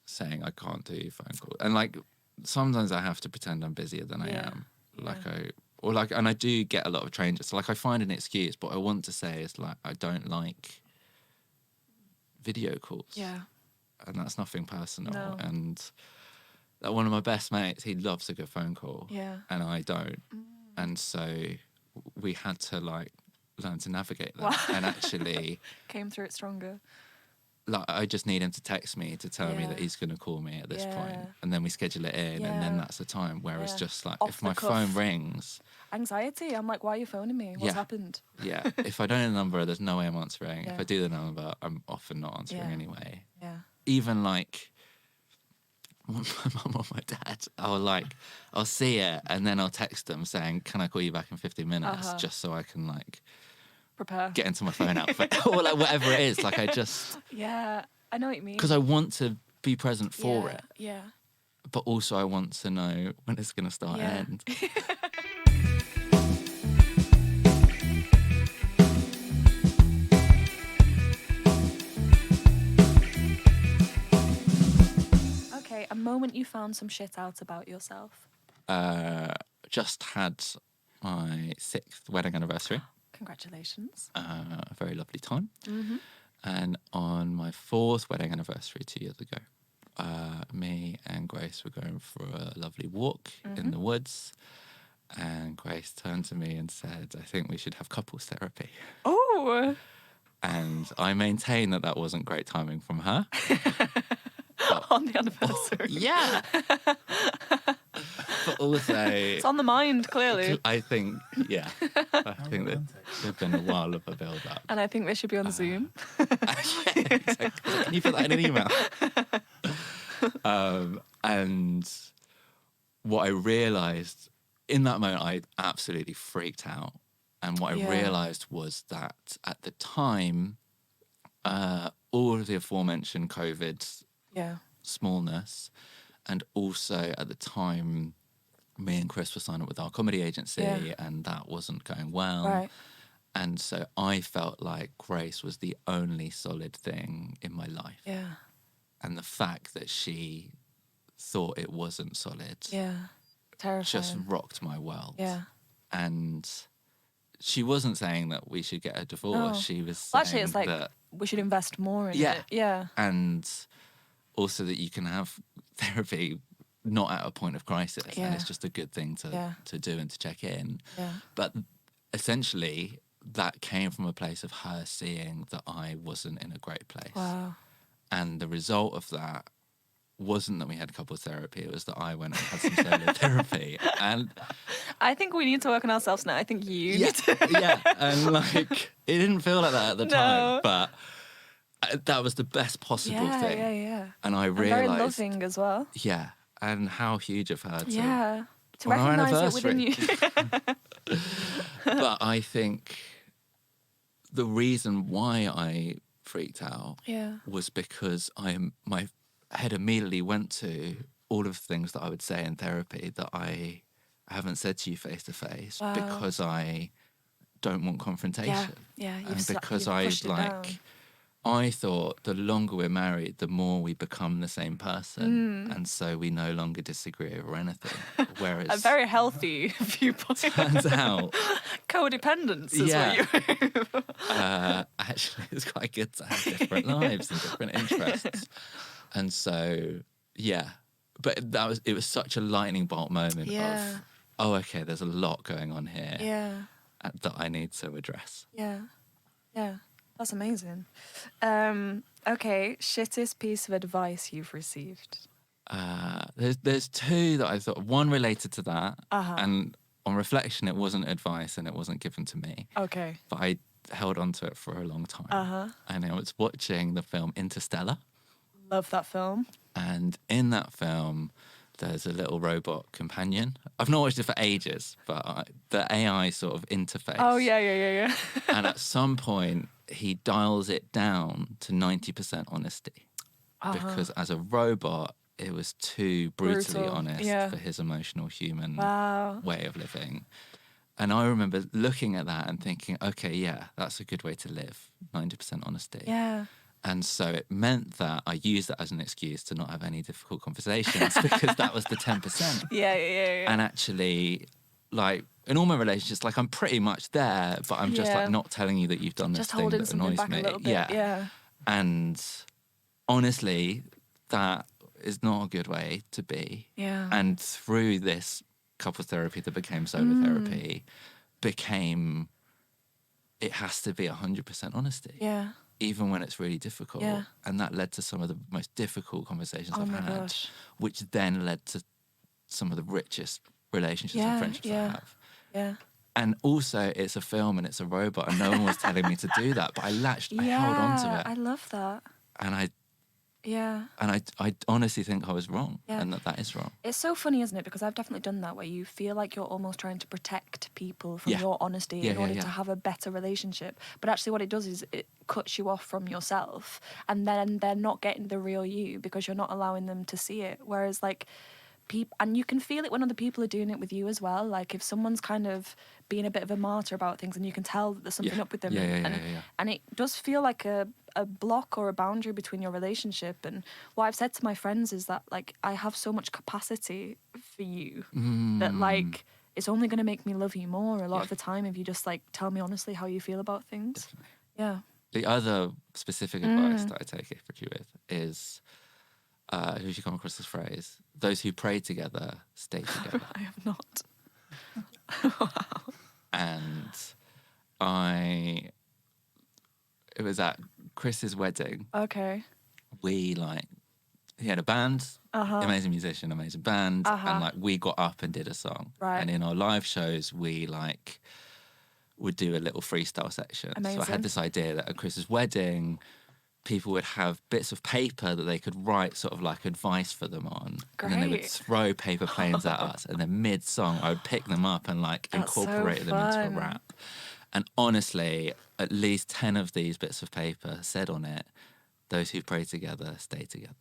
saying I can't do phone calls. And like sometimes I have to pretend I'm busier than I am. And I do get a lot of changes. So like I find an excuse, but I want to say is like I don't like video calls. Yeah. And that's nothing personal. No. And one of my best mates, he loves a good phone call. Yeah. And I don't. And so we had to like learn to navigate that. Wow. And actually Came through it stronger. like I just need him to text me to tell me that he's going to call me at this point, and then we schedule it in, and then that's the time. Whereas just like Off if the my cuff. phone rings, Anxiety. I'm like, why are you phoning me? What's happened? yeah, if I don't know the number, there's no way I'm answering. Yeah. If I do the number, I'm often not answering Yeah. anyway. Yeah. Even like my mum or my dad, I'll see it, and then I'll text them saying, "Can I call you back in 15 minutes?" Just so I can like Prepare. get into my phone outfit or like whatever it is. Like I just Yeah. I know what you mean. because I want to be present for it. Yeah. But also I want to know when it's going to start and end. Okay, a moment you found some shit out about yourself. Just had my 6th wedding anniversary. Congratulations. A very lovely time. Mm-hmm. And on my 4th wedding anniversary 2 years ago, me and Grace were going for a lovely walk in the woods. And Grace turned to me and said, "I think we should have couples therapy." Oh. And I maintain that that wasn't great timing from her. On the anniversary. Yeah. But also, It's on the mind, clearly. I think that there's been a while of a build-up. And I think they should be on Zoom. Exactly. Can you put that in an email? And what I realised in that moment, I absolutely freaked out. And what I realised was that at the time, all of the aforementioned COVID smallness, and also at the time, me and Chris were signed up with our comedy agency, and that wasn't going well. Right. And so I felt like Grace was the only solid thing in my life. Yeah. And the fact that she thought it wasn't solid Terrifying. just rocked my world. Yeah. And she wasn't saying that we should get a divorce. No. She was saying Well, actually, it's like that... we should invest more in Yeah. it. Yeah. And also that you can have therapy not at a point of crisis. Yeah. And it's just a good thing to do and to check in. Yeah. But essentially, that came from a place of her seeing that I wasn't in a great place. Wow. And the result of that wasn't that we had couples therapy, it was that I went and had some solo therapy. And I think we need to work on ourselves now. I think you need to. And like, it didn't feel like that at the time, but that was the best possible thing. Yeah. And I And realised... very loving as well. Yeah, and how huge of her to... Yeah. To on our recognise it within anniversary. you. But I think the reason why I freaked out was because my head immediately went to all of the things that I would say in therapy that I haven't said to you face to face because I don't want confrontation. Yeah. And because you've pushed it down. I thought the longer we're married, the more we become the same person. And so we no longer disagree over anything. Whereas A very healthy viewpoint. turns out, Codependence is what you... actually it's quite good to have different lives and different interests. And so, but it was such a lightning bolt moment of, oh, okay, there's a lot going on here that I need to address. Yeah. That's amazing. Okay, shittest piece of advice you've received. There's 2 that I thought, one related to that, and on reflection, it wasn't advice and it wasn't given to me. Okay. But I held on to it for a long time. And I was watching the film Interstellar. Love that film. And in that film, there's a little robot companion. I've not watched it for ages, but the AI sort of interface. Oh, yeah. And at some point, he dials it down to 90% honesty. Because as a robot, it was too brutally Brutal, honest yeah. for his emotional human Wow. way of living. And I remember looking at that and thinking, okay, yeah, that's a good way to live, 90% honesty. Yeah. And so it meant that I used that as an excuse to not have any difficult conversations because that was the 10%. Yeah. And actually, like, in all my relationships, like, I'm pretty much there, but I'm just, like, not telling you that you've done Just this thing holding that something annoys back me. a little bit. Yeah. And honestly, that is not a good way to be. Yeah. And through this couples therapy that became solo therapy, it has to be 100% honesty. Yeah. Even when it's really difficult. Yeah. And that led to some of the most difficult conversations I've had, Gosh. which then led to some of the richest relationships and friendships I have. Yeah. And also, it's a film and it's a robot, and no one was telling me to do that, but I held on to it. I love that. And I Yeah. I honestly think I was wrong, Yeah. and that is wrong. It's so funny, isn't it? Because I've definitely done that, where you feel like you're almost trying to protect people from Yeah. your honesty Yeah, in order yeah. to have a better relationship. But actually what it does is it cuts you off from yourself, and then they're not getting the real you because you're not allowing them to see it. Whereas, like, people, and you can feel it when other people are doing it with you as well. Like, if someone's kind of being a bit of a martyr about things, and you can tell that there's something up with them, and it does feel like a block or a boundary between your relationship. And what I've said to my friends is that, like, I have so much capacity for you that, like, it's only going to make me love you more a lot of the time if you just, like, tell me honestly how you feel about things. Definitely. Yeah. The other specific advice that I take issue with is, if you come across this phrase, those who pray together stay together. I have not. And it was at Chris's wedding. Okay. He had a band, amazing musician, amazing band, and, like, we got up and did a song. Right. And in our live shows, we, like, would do a little freestyle section. Amazing. So I had this idea that at Chris's wedding, people would have bits of paper that they could write sort of like advice for them on. And then they would Great. throw paper planes at us. And then mid-song, I would pick them up and, like, That's so incorporate them into a fun. rap. And honestly, at least 10 of these bits of paper said on it, those who pray together stay together.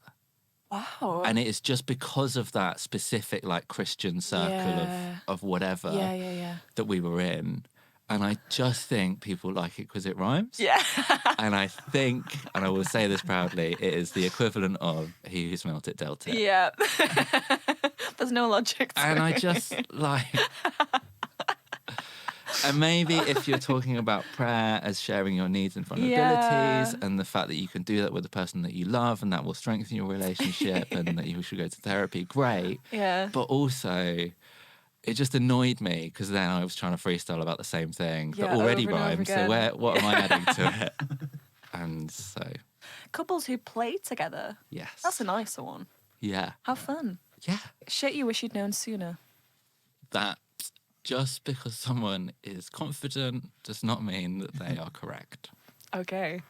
Wow. And it is just because of that specific, like, Christian circle of whatever that we were in. And I just think people like it because it rhymes. Yeah. And I think, and I will say this proudly, it is the equivalent of he who smelt it dealt it. Yeah. There's no logic to And it. I just, like... And maybe if you're talking about prayer as sharing your needs and vulnerabilities, and the fact that you can do that with the person that you love and that will strengthen your relationship and that you should go to therapy, great. Yeah. But also, it just annoyed me because then I was trying to freestyle about the same thing that already over and over rhymes. So again. what am I adding to it? And so, Couples who play together. yes. That's a nicer one. Yeah. How fun. Yeah. Shit you wish you'd known sooner. That just because someone is confident does not mean that they are correct. Okay.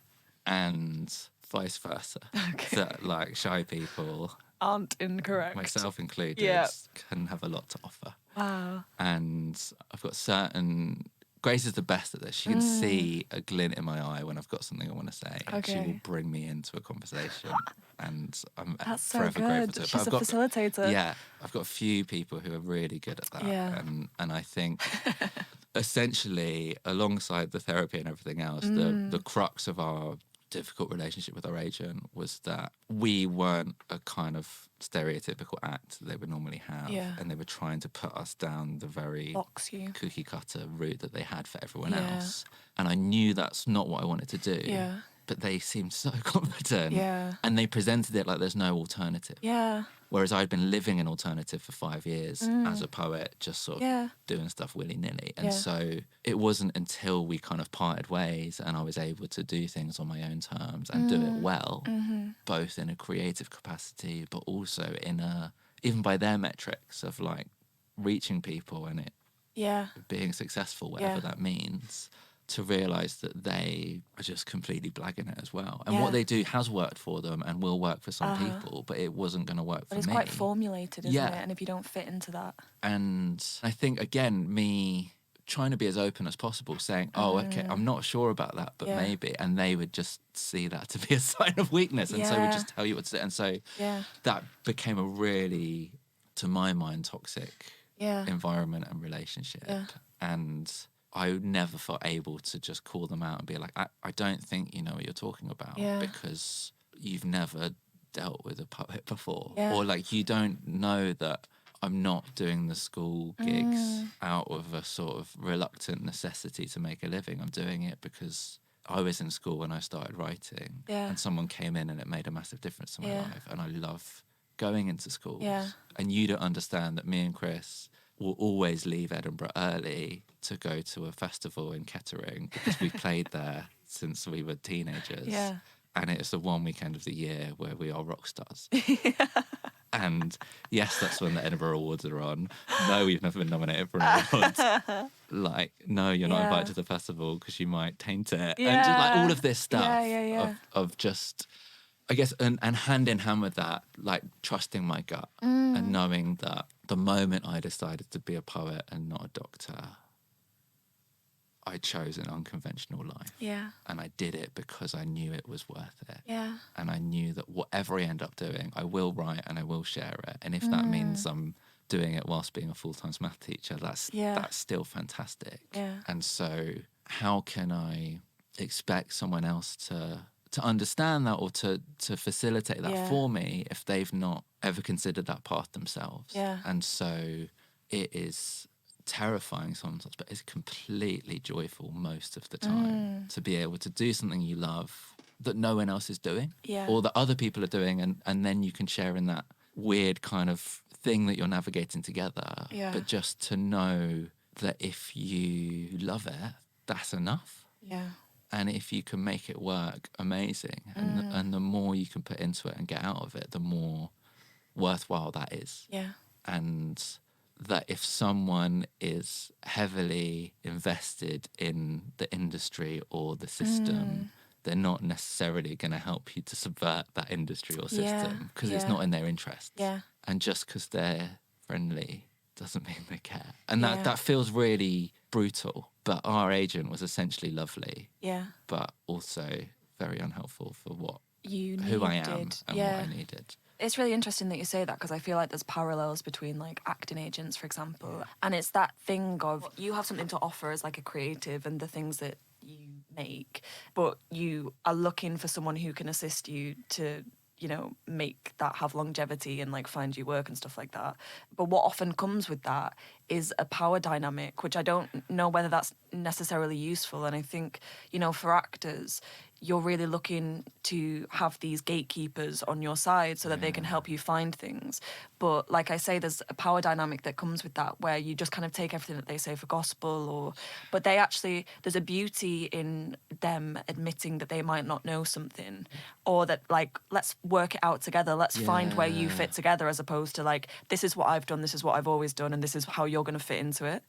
And vice versa. Okay. That, like, shy people, Aren't incorrect. myself included, Yeah. can have a lot to offer. Wow. And I've got certain... Grace is the best at this. She can see a glint in my eye when I've got something I want to say. And she Okay. will bring me into a conversation. And I'm That's so forever grateful good. to it. She's But a facilitator. Yeah, I've got a few people who are really good at that. Yeah. And I think essentially, alongside the therapy and everything else, the crux of our difficult relationship with our agent was that we weren't a kind of stereotypical act they would normally have. Yeah. And they were trying to put us down the very Box you. cookie cutter route that they had for everyone Yeah. else. And I knew that's not what I wanted to do. Yeah. But they seemed so confident. Yeah. And they presented it like there's no alternative. Yeah. Whereas I'd been living an alternative for 5 years as a poet, just sort of Yeah. doing stuff willy-nilly. And Yeah. so it wasn't until we kind of parted ways and I was able to do things on my own terms and do it well, both in a creative capacity, but also in even by their metrics of, like, reaching people and it Yeah. being successful, whatever Yeah. that means, to realise that they are just completely blagging it as well. And Yeah. what they do has worked for them and will work for some people, but it wasn't going to work But for it's me. quite formulated, isn't Yeah. it? And if you don't fit into that. And I think, again, me trying to be as open as possible, saying, oh, okay, I'm not sure about that, but maybe. And they would just see that to be a sign of weakness. And so would just tell you what to do. And so that became a really, to my mind, toxic environment and relationship. And I never felt able to just call them out and be like, I don't think you know what you're talking about because you've never dealt with a poet before. Or like, you don't know that I'm not doing the school gigs out of a sort of reluctant necessity to make a living. I'm doing it because I was in school when I started writing and someone came in and it made a massive difference to my life. And I love going into schools. And you don't understand that me and Chris will always leave Edinburgh early to go to a festival in Kettering because we played there since we were teenagers. And it's the one weekend of the year where we are rock stars. And yes, that's when the Edinburgh Awards are on. No, we've never been nominated for an award. Like, no, you're not invited to the festival because you might taint it. And just like all of this stuff of just, I guess, and hand in hand with that, like trusting my gut and knowing that the moment I decided to be a poet and not a doctor, I chose an unconventional life. And I did it because I knew it was worth it. And I knew that whatever I end up doing, I will write and I will share it. And if that means I'm doing it whilst being a full-time math teacher, that's still fantastic. And so how can I expect someone else to understand that or to facilitate that for me if they've not ever considered that path themselves? And so it is terrifying sometimes, but it's completely joyful most of the time to be able to do something you love that no one else is doing or that other people are doing, and then you can share in that weird kind of thing that you're navigating together. But just to know that if you love it, that's enough. And if you can make it work, amazing. And the more you can put into it and get out of it, the more worthwhile that is. And that if someone is heavily invested in the industry or the system, they're not necessarily going to help you to subvert that industry or system because it's not in their interest. And just because they're friendly doesn't mean they care. And that feels really brutal. But our agent was essentially lovely, but also very unhelpful for who I am and what I needed. It's really interesting that you say that because I feel like there's parallels between like acting agents, for example. And it's that thing of you have something to offer as like a creative and the things that you make, but you are looking for someone who can assist you to, you know, make that have longevity and like find you work and stuff like that. But what often comes with that is a power dynamic, which I don't know whether that's necessarily useful. And I think, you know, for actors, you're really looking to have these gatekeepers on your side so that they can help you find things. But like I say, there's a power dynamic that comes with that where you just kind of take everything that they say for gospel, but they actually, there's a beauty in them admitting that they might not know something, or that like, let's work it out together. Let's find where you fit together, as opposed to like, this is what I've done, this is what I've always done, and this is how you're going to fit into it.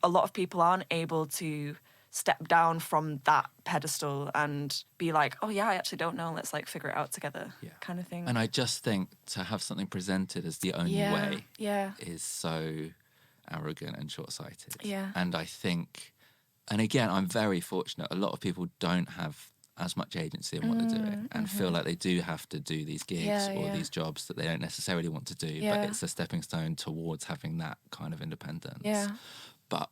A lot of people aren't able to step down from that pedestal and be like, oh yeah, I actually don't know, let's like figure it out together, kind of thing. And I just think to have something presented as the only way is so arrogant and short-sighted. And I think, and again, I'm very fortunate, a lot of people don't have as much agency in what they're doing and feel like they do have to do these gigs or these jobs that they don't necessarily want to do, but it's a stepping stone towards having that kind of independence. But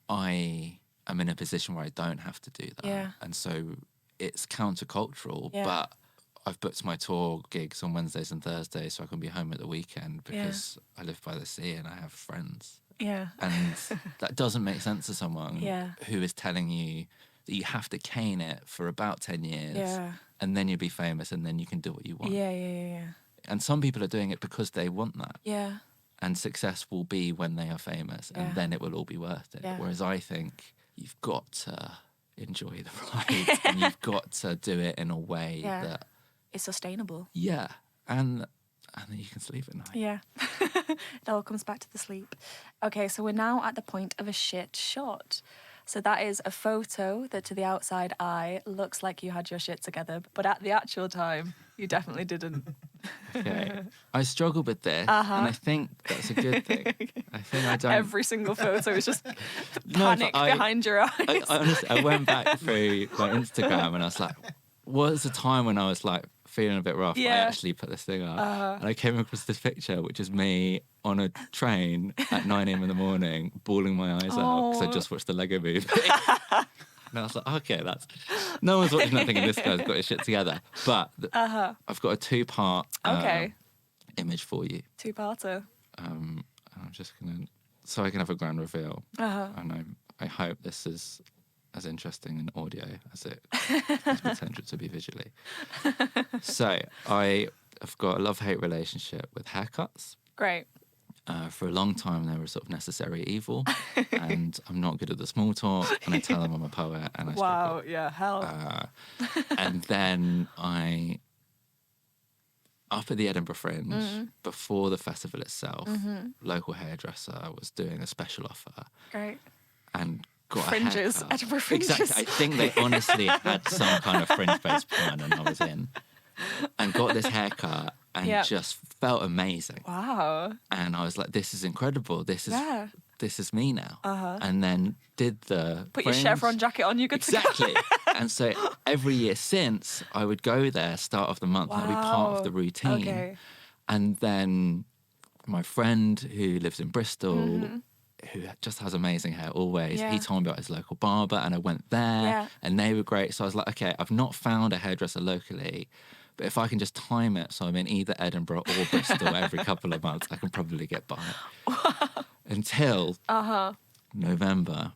I am in a position where I don't have to do that. And so it's countercultural, but I've booked my tour gigs on Wednesdays and Thursdays so I can be home at the weekend because I live by the sea and I have friends. And that doesn't make sense to someone who is telling you that you have to cane it for about 10 years and then you'll be famous and then you can do what you want. And some people are doing it because they want that. And success will be when they are famous and then it will all be worth it. Whereas I think you've got to enjoy the ride and you've got to do it in a way that it's sustainable. And then you can sleep at night. It all comes back to the sleep. Okay, so we're now at the point of a shit shot. So that is a photo that to the outside eye looks like you had your shit together, but at the actual time, you definitely didn't. Okay. I struggle with this, and I think that's a good thing. I think I don't. Every single photo is just No, panic but I- behind your eyes. I honestly, I went back through my Instagram and I was like, what was the time when I was like feeling a bit rough? I Yeah. actually put this thing up. And I came across this picture, which is me on a train at 9 a.m. in the morning, bawling my eyes out because I just watched the Lego movie. And I was like, okay, no one's watching that thinking this guy's got his shit together. But I've got a 2-part image for you. 2-parter. I'm just going to, so I can have a grand reveal. And I hope this is as interesting in audio as it has potential to be visually. So I've got a love-hate relationship with haircuts. Great. For a long time, they were sort of necessary evil, and I'm not good at the small talk, and I tell them I'm a poet, and I Wow, struggle. yeah, hell. And then up at the Edinburgh Fringe, before the festival itself, local hairdresser was doing a special offer. Great. And got Fringes, a haircut. Edinburgh Fringes. Exactly. I think they honestly had some kind of fringe-based plan, and I was in. And got this haircut and just felt amazing. Wow. And I was like, this is incredible. This is me now. And then did the Put your fringe. chevron jacket on, you're good Exactly. to go. And so every year since, I would go there, start of the month, and that'd be part of the routine. Okay. And then my friend who lives in Bristol, who just has amazing hair always, he told me about his local barber, and I went there, and they were great. So I was like, okay, I've not found a hairdresser locally, but if I can just time it so I'm in either Edinburgh or Bristol every couple of months, I can probably get by. Until November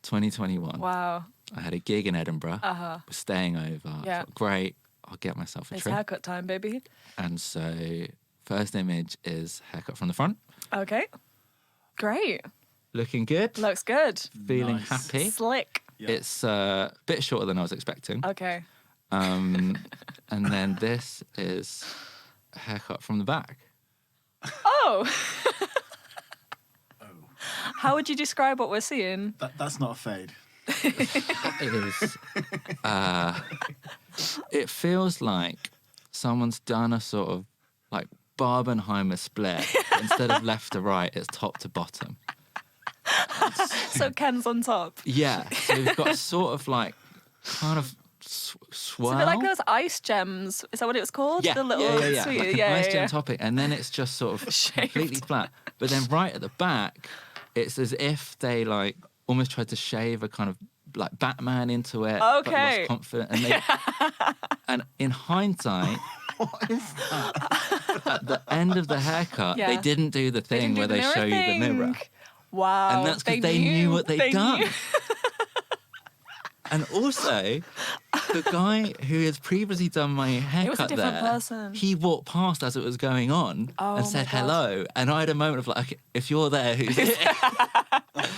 2021. Wow. I had a gig in Edinburgh, was staying over. I thought, great, I'll get myself a It's trip. haircut time, baby. And so first image is haircut from the front. Okay. Great. Looking good. Looks good. Feeling Nice. happy. Slick. Yeah. It's a bit shorter than I was expecting. Okay. And then this is a haircut from the back. Oh. How would you describe what we're seeing? That's not a fade. It is. It feels like someone's done a sort of like Barbenheimer split. Instead of left to right, it's top to bottom. So Ken's on top. Yeah. So we've got a sort of like kind of swirl. It's a bit like those ice gems. Is that what it was called? Yeah, The little yeah. sweet. Like a yeah, nice yeah, gem yeah. topping, and then it's just sort of Shaved. completely flat. But then right at the back, it's as if they like almost tried to shave a kind of like Batman into it. But Okay. lost confidence, and they, and in hindsight, What is that? at the end of the haircut, Yeah. they didn't do the They thing didn't do where the they mirror show you the mirror. thing. Wow. And that's because they knew what they'd done. knew. And also, the guy who has previously done my haircut different there, person. he walked past as it was going on Oh and said my God. hello. And I had a moment of like, okay, if you're there, who's it?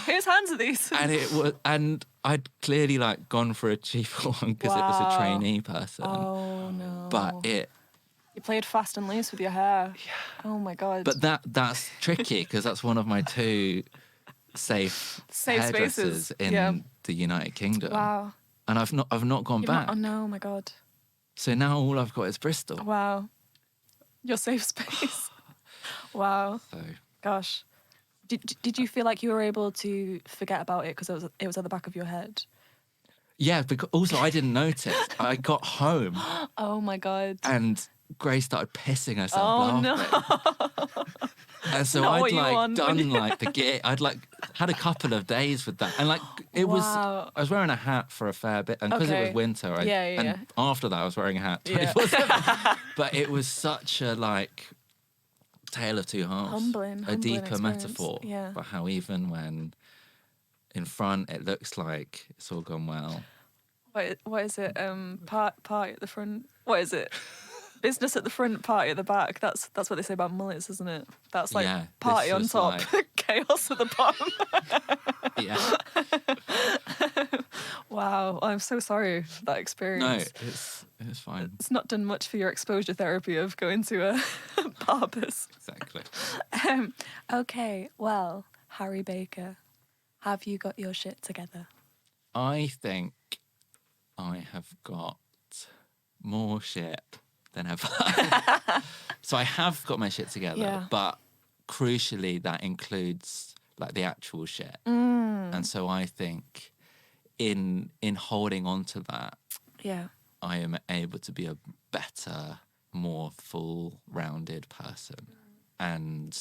Whose hands are these? And it was, and I'd clearly like gone for a cheaper one because it was a Wow. trainee person. Oh no. But You played fast and loose with your hair. Yeah. Oh my God. but that's tricky because that's one of my two safe hairdressers spaces. in the United Kingdom. Wow. And I've not gone You've back. not- oh no, oh my God. So now all I've got is Bristol. Wow. Your safe space. Wow. So Gosh. Did you feel like you were able to forget about it because it was at the back of your head? yeah, because also I didn't notice. I got home Oh my God. and Grace started pissing herself Oh laughing. no. And so Not I'd what you like want when done you- like the gig. I'd like had a couple of days with that, and like it was. Wow. I was wearing a hat for a fair bit, and because it was Okay. winter, and after that I was wearing a hat Yeah. 24/7. But it was such a like tale of two halves. Humbling a deeper experience. metaphor. Yeah. But how even when in front it looks like it's all gone well. What is it? Party at the front. What is it? Business at the front, party at the back. That's what they say about mullets, isn't it? That's like Yeah, this party on was top, chaos at the bottom. Yeah. Wow, I'm so sorry for that No, experience. it's fine. It's not done much for your exposure therapy of going to a barber's. Exactly. Okay, well, Harry Baker, have you got your shit together? I think I have got more shit than ever. So I have got my shit together, Yeah. but crucially that includes like the actual shit. And so I think in holding on to that, Yeah. I am able to be a better, more full-rounded person. And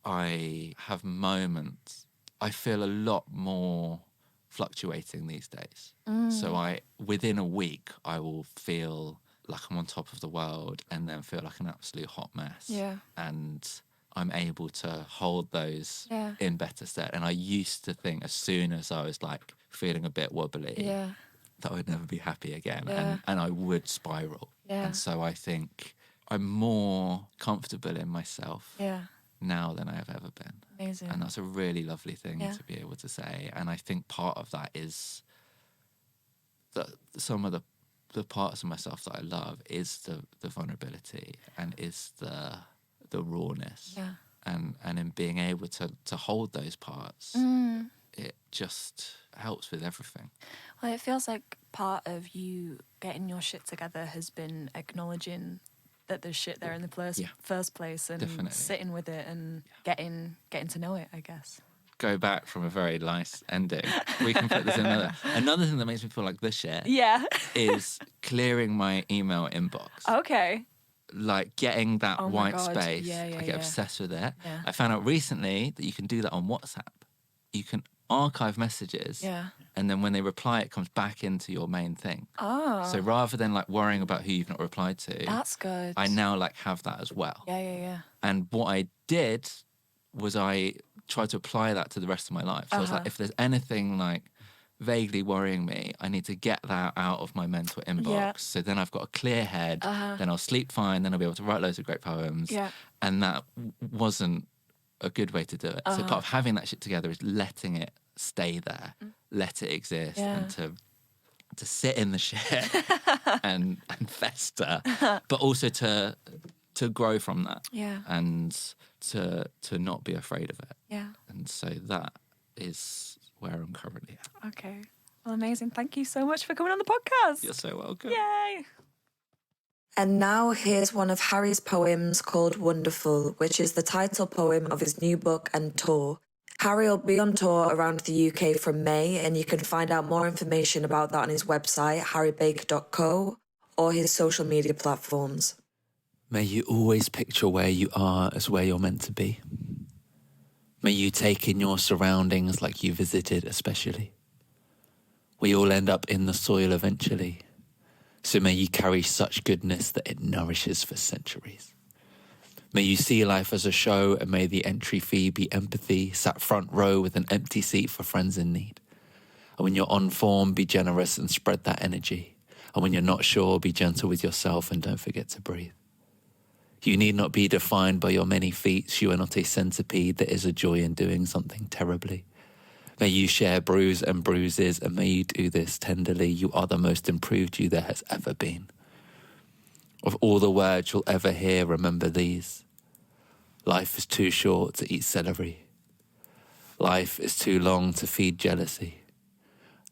I have moments, I feel a lot more fluctuating these days. So within a week, I will feel like I'm on top of the world and then feel like an absolute hot mess. Yeah. And I'm able to hold those Yeah. in better stead. And I used to think as soon as I was like feeling a bit wobbly, Yeah. that I would never be happy again. Yeah. And I would spiral. Yeah. And so I think I'm more comfortable in myself Yeah. now than I have ever been. Amazing. And that's a really lovely thing Yeah. to be able to say. And I think part of that is that some of the parts of myself that I love is the vulnerability and is the rawness. Yeah. And in being able to hold those parts, it just helps with everything. Well, it feels like part of you getting your shit together has been acknowledging that there's shit there in the first place and Definitely. sitting with it and getting to know it, I guess. Go back from a very nice ending. We can put this in another thing that makes me feel like the shit Yeah. is clearing my email inbox. Okay. Like getting that Oh my white God. space. Yeah, I get yeah. obsessed with it. Yeah. I found out recently that you can do that on WhatsApp. You can archive messages, Yeah. and then when they reply, it comes back into your main thing. Oh. So rather than like worrying about who you've not replied to, That's good. I now like have that as well. Yeah. And what I did was I tried to apply that to the rest of my life. So I was like, if there's anything like vaguely worrying me, I need to get that out of my mental inbox. Yeah. So then I've got a clear head, then I'll sleep fine, then I'll be able to write loads of great poems. Yeah. And that wasn't a good way to do it. So part of having that shit together is letting it stay there, let it exist, and to sit in the shit and fester, but also to grow from that. Yeah. And to not be afraid of it. Yeah. And so that is where I'm currently at. Okay. Well, amazing. Thank you so much for coming on the podcast. You're so welcome. Yay. And now here's one of Harry's poems called Wonderful, which is the title poem of his new book and tour. Harry will be on tour around the UK from May, and you can find out more information about that on his website, harrybaker.co, or his social media platforms. May you always picture where you are as where you're meant to be. May you take in your surroundings like you visited especially. We all end up in the soil eventually, so may you carry such goodness that it nourishes for centuries. May you see life as a show, and may the entry fee be empathy, sat front row with an empty seat for friends in need. And when you're on form, be generous and spread that energy. And when you're not sure, be gentle with yourself and don't forget to breathe. You need not be defined by your many feats. You are not a centipede. There is a joy in doing something terribly. May you share bruise and bruises, and may you do this tenderly. You are the most improved you there has ever been. Of all the words you'll ever hear, remember these. Life is too short to eat celery. Life is too long to feed jealousy.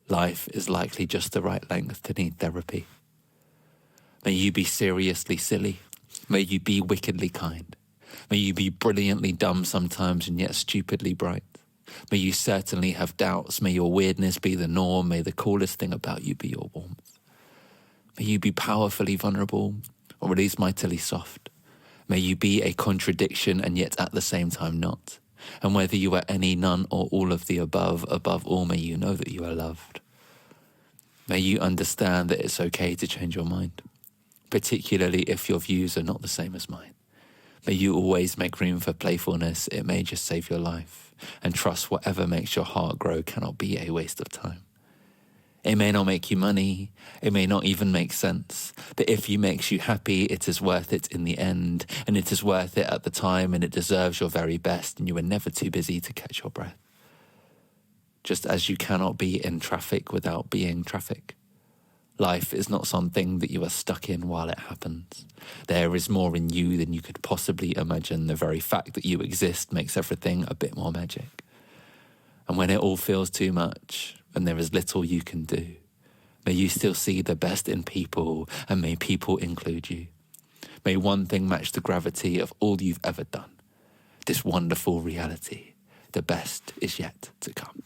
Life is likely just the right length to need therapy. May you be seriously silly. May you be wickedly kind. May you be brilliantly dumb sometimes and yet stupidly bright. May you certainly have doubts. May your weirdness be the norm. May the coolest thing about you be your warmth. May you be powerfully vulnerable, or at least mightily soft. May you be a contradiction and yet at the same time not. And whether you are any, none, or all of the above all, may you know that you are loved. May you understand that it's okay to change your mind, particularly if your views are not the same as mine. May you always make room for playfulness. It may just save your life. And trust whatever makes your heart grow cannot be a waste of time. It may not make you money. It may not even make sense. But if it makes you happy, it is worth it in the end. And it is worth it at the time, and it deserves your very best. And you are never too busy to catch your breath. Just as you cannot be in traffic without being traffic. Life is not something that you are stuck in while it happens. There is more in you than you could possibly imagine. The very fact that you exist makes everything a bit more magic. And when it all feels too much, and there is little you can do, may you still see the best in people, and may people include you. May one thing match the gravity of all you've ever done. This wonderful reality. The best is yet to come.